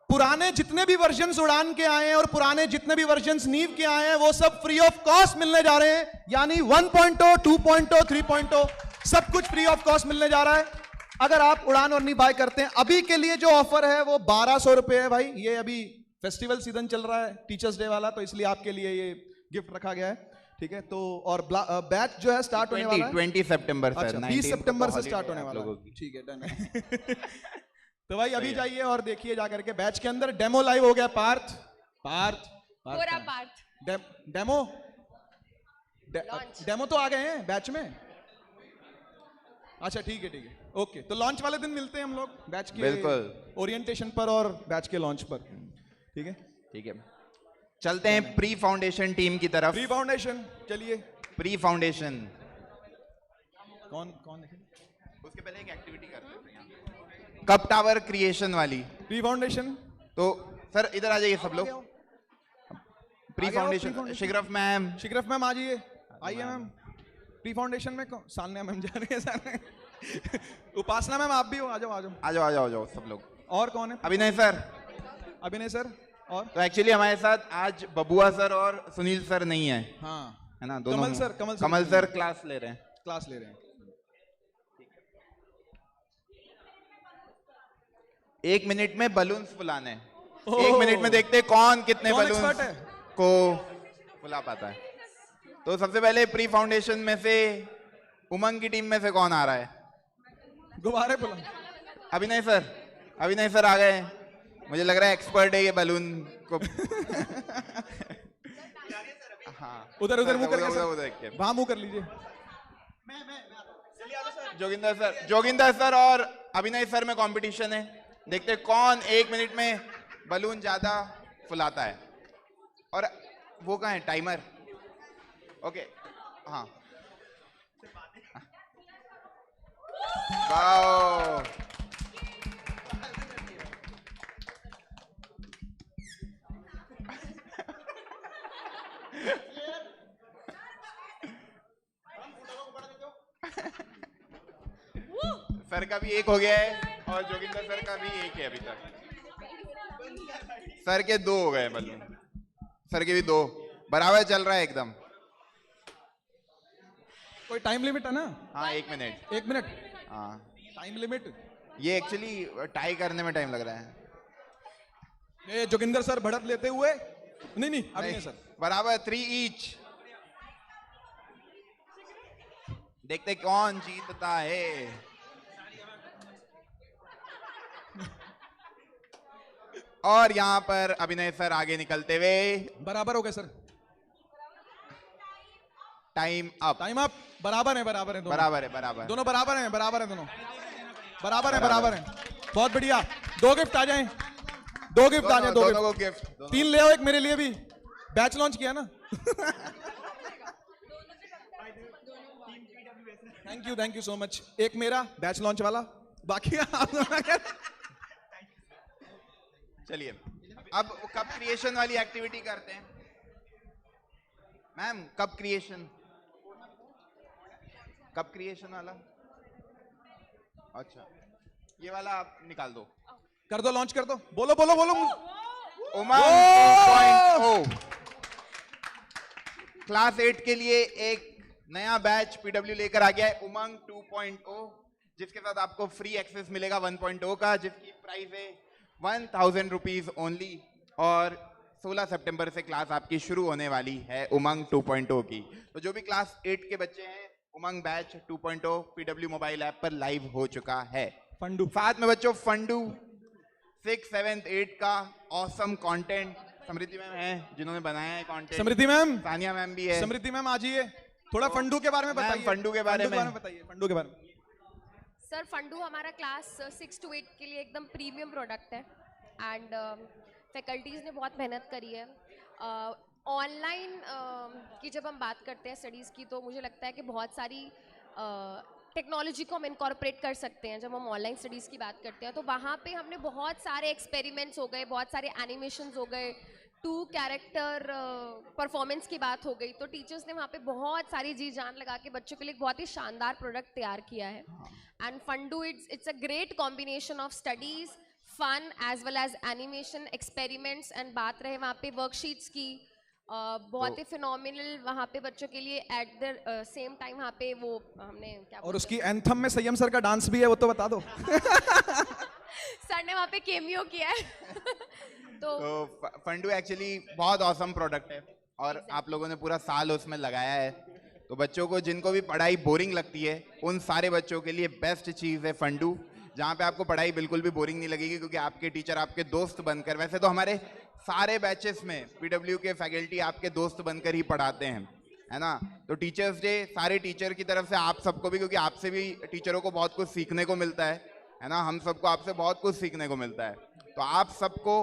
पुराने जितने भी वर्जन्स उड़ान के आए हैं और पुराने जितने भी वर्जन्स नीव के आए हैं वो सब फ्री ऑफ कॉस्ट मिलने जा रहे हैं। यानी 1.0, 2.0, 3.0 सब कुछ फ्री ऑफ कॉस्ट मिलने जा रहा है अगर आप उड़ान और नीव बाय करते हैं। अभी के लिए जो ऑफर है वो 1200 रुपए है भाई। ये अभी फेस्टिवल सीजन चल रहा है टीचर्स डे वाला, तो इसलिए आपके लिए ये गिफ्ट रखा गया है। ठीक है, तो और बैच जो है स्टार्ट होने वाला है 20 सितंबर सर। अच्छा, 20 सितंबर से स्टार्ट होने वाला है। ठीक है, डन है। तो भाई अभी जाइए और देखिए जाकर के बैच के अंदर डेमो लाइव हो गया। डेमो तो आ गए हैं बैच में। अच्छा ठीक है, ओके। तो लॉन्च वाले दिन मिलते हैं हम लोग बैच के ओरिएंटेशन पर और बैच के लॉन्च पर। ठीक है, चलते हैं प्री फाउंडेशन टीम की तरफ। प्री फाउंडेशन, चलिए। प्री फाउंडेशन कौन उसके पहले एक एक्टिविटी करते हैं, कप टावर क्रिएशन वाली। प्री फाउंडेशन, तो सर इधर आ जाइए सब लोग। प्री फाउंडेशन, शिग्रफ मैम आ जाइए, आइए मैम। प्री फाउंडेशन में सान्या मैम जा रही है सर। उपासना मैम आप भी हो, आ जाओ सब लोग। और कौन है? अभिनय सर। और तो एक्चुअली हमारे साथ आज बबुआ सर और सुनील सर नहीं है। हाँ, है ना, दोनों कमल सर क्लास ले रहे हैं। 1 मिनट में बलून्स फुलाने। 1 मिनट में देखते हैं कौन कितने बलून्स को फुला पाता है। तो सबसे पहले प्री फाउंडेशन में से उमंग की टीम में से कौन आ रहा है? गुब्बारे फुला। अभिनय सर आ गए। मुझे लग रहा है एक्सपर्ट है ये बलून को। हाँ, उधर मुंह करके वहां मुंह कर लीजिए। जोगिंदर सर और अभिनय सर में कंपटीशन है। देखते हैं कौन 1 मिनट में बलून ज्यादा फुलाता है। और वो कहाँ है टाइमर? ओके, हाँ, वाओ, सर का भी 1 हो गया है और जोगिंदर सर का भी 1 है अभी तक। सर के 2 हो गए बलून, सर के भी 2, बराबर चल रहा है एकदम। कोई टाइम लिमिट है ना? हाँ, 1 मिनट। 1 मिनट, हाँ, टाइम लिमिट। ये एक्चुअली टाई करने में टाइम लग रहा है। ये जोगिंदर सर बढ़त लेते हुए नहीं अभिनय सर बराबर 3 ईच। देखते कौन जीतता है। और यहाँ पर अभिनय सर आगे निकलते हुए बराबर हो गए सर। Time up. बराबर है दोनों। बराबर है दोनों बराबर हैं दोनों। बराबर है। बहुत बढ़िया। 2 गिफ्ट आ जाएं। 2 गिफ्ट आ जाएं। 2 गिफ्ट। 3 ले आओ, एक मेरे लिए भी। बैच लॉन्च किया ना। Thank you so much. एक मेरा बैच लॉन्च वाला, बाकी चलिए अब कप क्रिएशन वाली एक्टिविटी करते हैं। मैम, कप क्रिएशन वाला अच्छा, ये वाला आप निकाल दो। कर दो, लॉन्च कर दो। बोलो बोलो बोलो। उमंग 2.0 क्लास 8 के लिए एक नया बैच पीडब्ल्यू लेकर आ गया है, उमंग 2.0, जिसके साथ आपको फ्री एक्सेस मिलेगा 1.0 का, जिसकी प्राइस है 1000 रुपीज ओनली। और 16 सितंबर से क्लास आपकी शुरू होने वाली है उमंग 2.0 की। तो जो भी क्लास 8 के बच्चे हैं, उमंग बैच 2.0 पीडब्ल्यू मोबाइल ऐप पर लाइव हो चुका है। फंडू साथ में बच्चों फंडू 6, 7, 8 का ऑसम कंटेंट समृद्धि मैम है जिन्होंने बनाया है कंटेंट। समृद्धि मैम, सानिया मैम भी है। समृद्धि मैम आ जाइए, थोड़ा फंडू के बारे में बताइए। फंडू के बारे में बताइए, फंडू के बारे में। सर फंडू हमारा क्लास 6 to 8 के लिए एकदम प्रीमियम प्रोडक्ट है एंड फैकल्टीज़ ने बहुत मेहनत करी है। ऑनलाइन की जब हम बात करते हैं स्टडीज़ की, तो मुझे लगता है कि बहुत सारी टेक्नोलॉजी को हम इनकॉर्पोरेट कर सकते हैं। जब हम ऑनलाइन स्टडीज़ की बात करते हैं तो वहाँ पे हमने बहुत सारे एक्सपेरिमेंट्स हो गए, बहुत सारे एनिमेशंस हो गए, 2 कैरेक्टर परफॉर्मेंस की बात हो गई, तो टीचर्स ने वहाँ पे बहुत सारी जी जान लगा के बच्चों के लिए एक बहुत ही शानदार प्रोडक्ट तैयार किया है। And Fundoo it's a great combination of studies, fun as well as animation, experiments and बात रहे वहाँ पे वर्कशीट्स की, बहुत ही फिनोमिनल वहाँ पे बच्चों के लिए एट द सेम टाइम वहाँ पे वो हमने क्या और उसकी एंथम में संयम सर का डांस भी है, वो तो बता दो। सर ने वहाँ पे केमियो किया है। तो फंडू एक्चुअली बहुत ऑसम प्रोडक्ट है और आप लोगों ने पूरा साल उसमें लगाया है। तो बच्चों को जिनको भी पढ़ाई बोरिंग लगती है, उन सारे बच्चों के लिए बेस्ट चीज़ है फंडू, जहाँ पे आपको पढ़ाई बिल्कुल भी बोरिंग नहीं लगेगी, क्योंकि आपके टीचर आपके दोस्त बनकर, वैसे तो हमारे सारे बैचेस में पीडब्ल्यू के फैकल्टी आपके दोस्त बनकर ही पढ़ाते हैं, है ना। तो टीचर्स डे सारे टीचर की तरफ से आप सबको भी, क्योंकि आपसे भी टीचरों को बहुत कुछ सीखने को मिलता है ना, हम सबको आपसे बहुत कुछ सीखने को मिलता है। तो आप सबको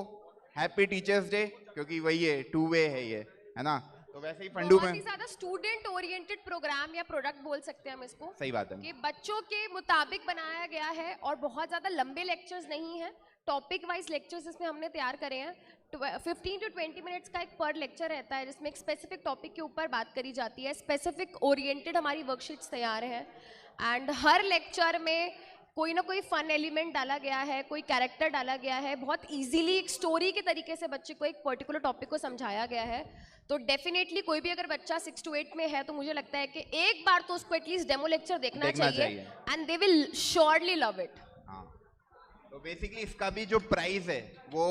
हैप्पी टीचर्स डे, क्योंकि वही है, 2 वे है ये, है ना। तो वैसे ही फंडू में बहुत ही ज्यादा स्टूडेंट ओरिएंटेड प्रोग्राम या प्रोडक्ट बोल सकते हैं हम इसको। सही बात है कि बच्चों के मुताबिक बनाया गया है और बहुत ज्यादा लंबे लेक्चर्स नहीं है, टॉपिक वाइज लेक्चर्स इसमें हमने तैयार करे हैं। 15 to 20 मिनट्स का एक पर लेक्चर रहता है, जिसमें एक स्पेसिफिक टॉपिक के ऊपर बात करी जाती है। स्पेसिफिक ओरिएंटेड हमारी वर्कशीट्स तैयार हैं एंड हर लेक्चर में कोई ना कोई फन एलिमेंट डाला गया है, कोई कैरेक्टर डाला गया है, बहुत इजीली एक स्टोरी के तरीके से बच्चे को एक पर्टिकुलर टॉपिक को समझाया गया है। तो डेफिनेटली कोई भी अगर बच्चा 6 to 8 में है तो मुझे लगता है कि एक बार तो उसको एटलीस्ट डेमो लेक्चर देखना चाहिए and they will surely love it. तो बेसिकली इसका भी जो प्राइस है वो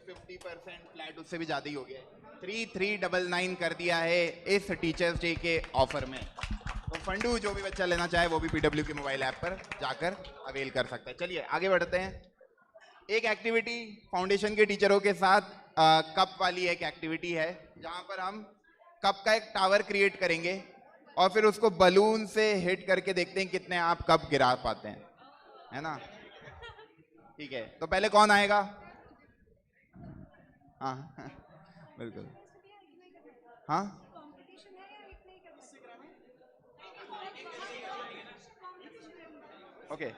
50% फ्लैट उससे भी ज़्यादा ही हो गया है, 3399 कर दिया है इस टीचर्स डे के ऑफर में। तो फंडू जो भी बच्चा लेना चाहे वो भी पीडब्ल्यू के मोबाइल ऐप पर जाकर अवेल कर सकता है। चलिए आगे बढ़ते हैं। एक एक्टिविटी फाउंडेशन के टीचरों के साथ कप वाली एक एक्टिविटी है, जहां पर हम कप का एक टावर क्रिएट करेंगे और फिर उसको बलून से हिट करके देखते हैं कितने आप कप गिरा पाते हैं, है ना। ठीक है, तो पहले कौन आएगा? हाँ बिल्कुल, हाँ ओके।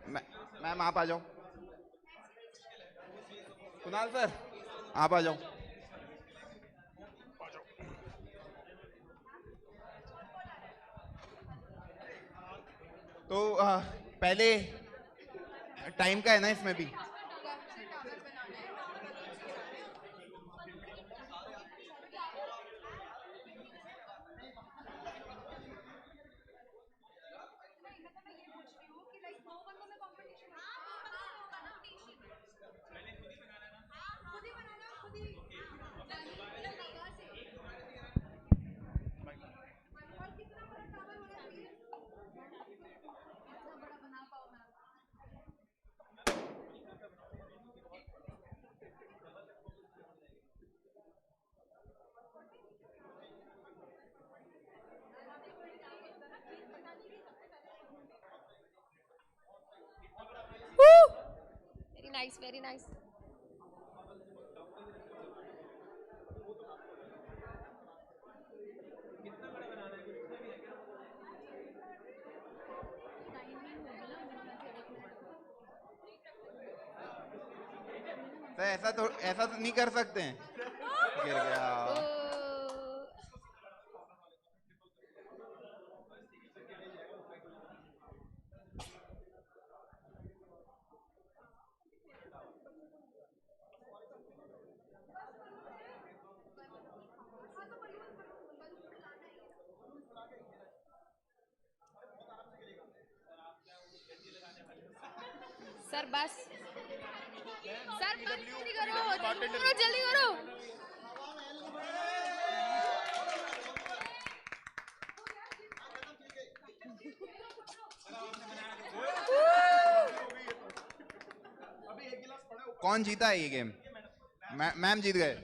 मैम आप आ जाओ, कुणाल सर आप आ जाओ। तो पहले टाइम का है ना इसमें भी। Very nice. तो ऐसा तो नहीं कर सकते हैं। गिर गया। सर बस सर जल्दी करो जल्दी करो कौन जीता है ये गेम? मैम जीत गए।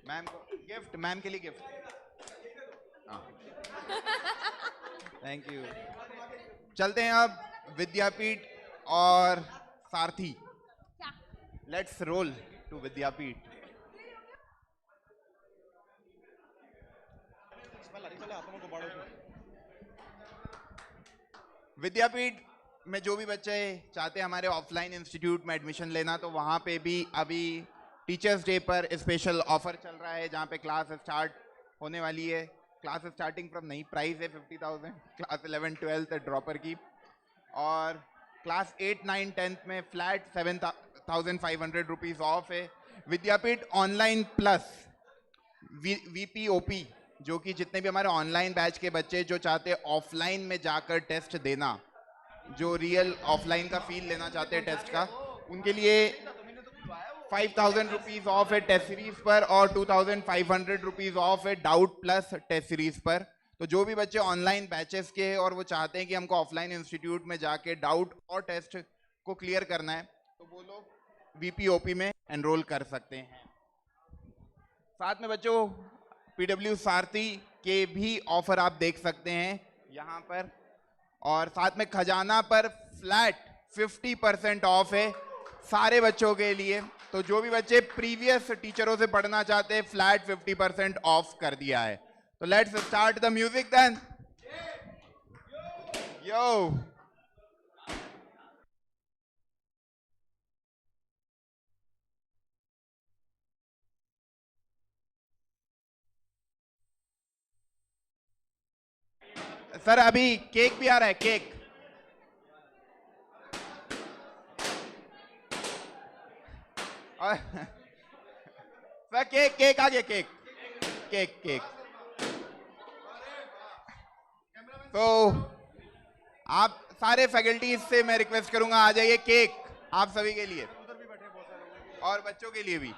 मैम को गिफ्ट, मैम के लिए गिफ्ट। Thank you. चलते हैं अब विद्यापीठ और सारथी। लेट्स रोल टू विद्यापीठ। विद्यापीठ में जो भी बच्चे चाहते हैं हमारे ऑफलाइन इंस्टीट्यूट में एडमिशन लेना, तो वहाँ पे भी अभी टीचर्स डे पर स्पेशल ऑफर चल रहा है, जहाँ पे क्लास स्टार्ट होने वाली है। क्लास स्टार्टिंग फ्रॉम नहीं, प्राइस है 50,000 क्लास 11-12 ड्रॉपर की, और क्लास 8, 9, 10 में फ्लैट 7,500 रुपीज़ ऑफ है। विद्यापीठ ऑनलाइन प्लस VPOP, जो कि जितने भी हमारे ऑनलाइन बैच के बच्चे जो चाहते हैं ऑफलाइन में जाकर टेस्ट देना, जो रियल ऑफलाइन का फील लेना चाहते हैं टेस्ट का, उनके लिए 5,000 रुपीज़ ऑफ है टेस्ट सीरीज पर, और 2,500 रुपीज़ ऑफ है डाउट प्लस टेस्ट सीरीज पर। तो जो भी बच्चे ऑनलाइन बैचेस के हैं और वो चाहते हैं कि हमको ऑफलाइन इंस्टीट्यूट में जाके डाउट और टेस्ट को क्लियर करना है, तो वो लोग VPOP में एनरोल कर सकते हैं। साथ में बच्चों PW सारथी के भी ऑफर आप देख सकते हैं यहाँ पर, और साथ में खजाना पर फ्लैट 50% ऑफ है सारे बच्चों के लिए। तो जो भी बच्चे प्रीवियस टीचरों से पढ़ना चाहते हैं, फ्लैट 50% ऑफ कर दिया है। तो let's start the music then. Yo sir अभी केक भी आ रहा है, केक। सर केक आ गया, केक। तो आप सारे फैकल्टीज से मैं रिक्वेस्ट करूंगा, आ जाइए, केक आप सभी के लिए और बच्चों के लिए भी।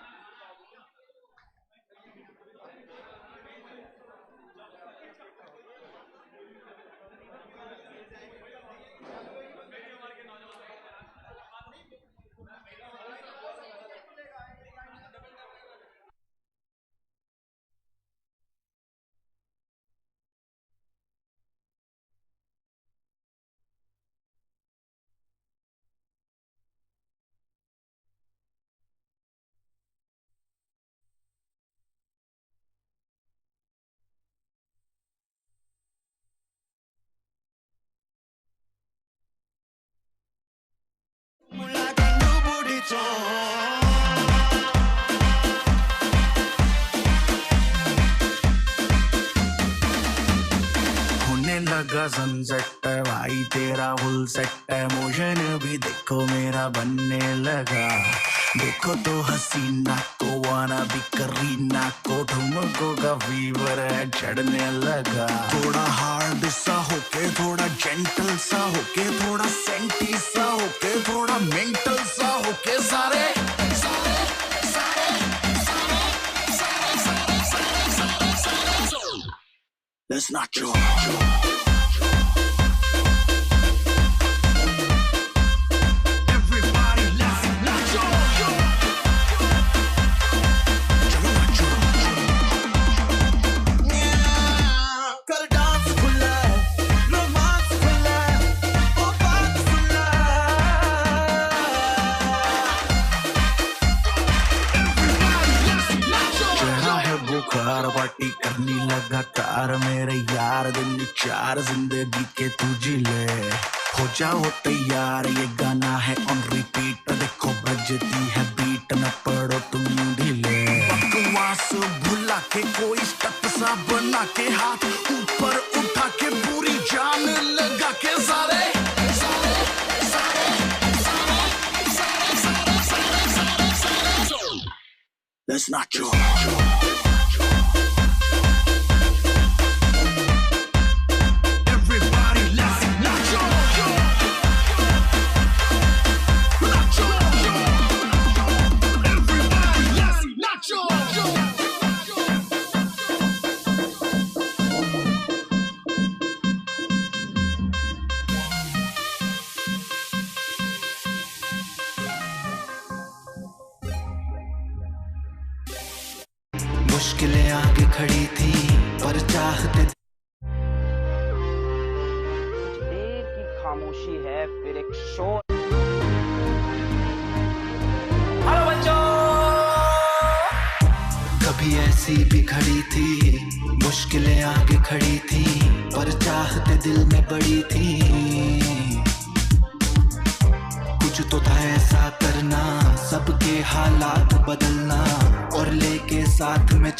होने लगा सनसेट भाई तेरा फुल सेट है, मोशन भी देखो मेरा बनने लगा। देखो तो हसीना को, वाना भी करीना को, ठुमको का फीवर है चढ़ने लगा। थोड़ा हार्ड सा होके, थोड़ा जेंटल सा होके, थोड़ा सेंटी सा होके, थोड़ा मेंटल सा होके, सारे That's not true. Everybody let's not कल डांस खुला है, रोमांस खुला है, ओ बात खुला है। चेहरा है बुखार, पार्टी करनी लगातार, मेरे यार दिन 4 जिंदगी के तू जी ले। हो जाओ तैयार, ये गाना है ऑन रिपीट, देखो बजती है बीट, न पड़ो तुम ढीले। बकवास भुला के कोई स्टेप सा बना के, हाथ ऊपर उठा के पूरी जान लगा के, सारे That's not true. Everybody let's not मुश्किलें आगे खड़ी थी पर चाहते देर की खामोशी है फिर एक शोर। हेलो बच्चों। कभी ऐसी भी खड़ी थी मुश्किलें आगे खड़ी थी पर चाहते दिल में बड़ी थी। कुछ तो था ऐसा करना सबके हालात बदलना और लेके साथ में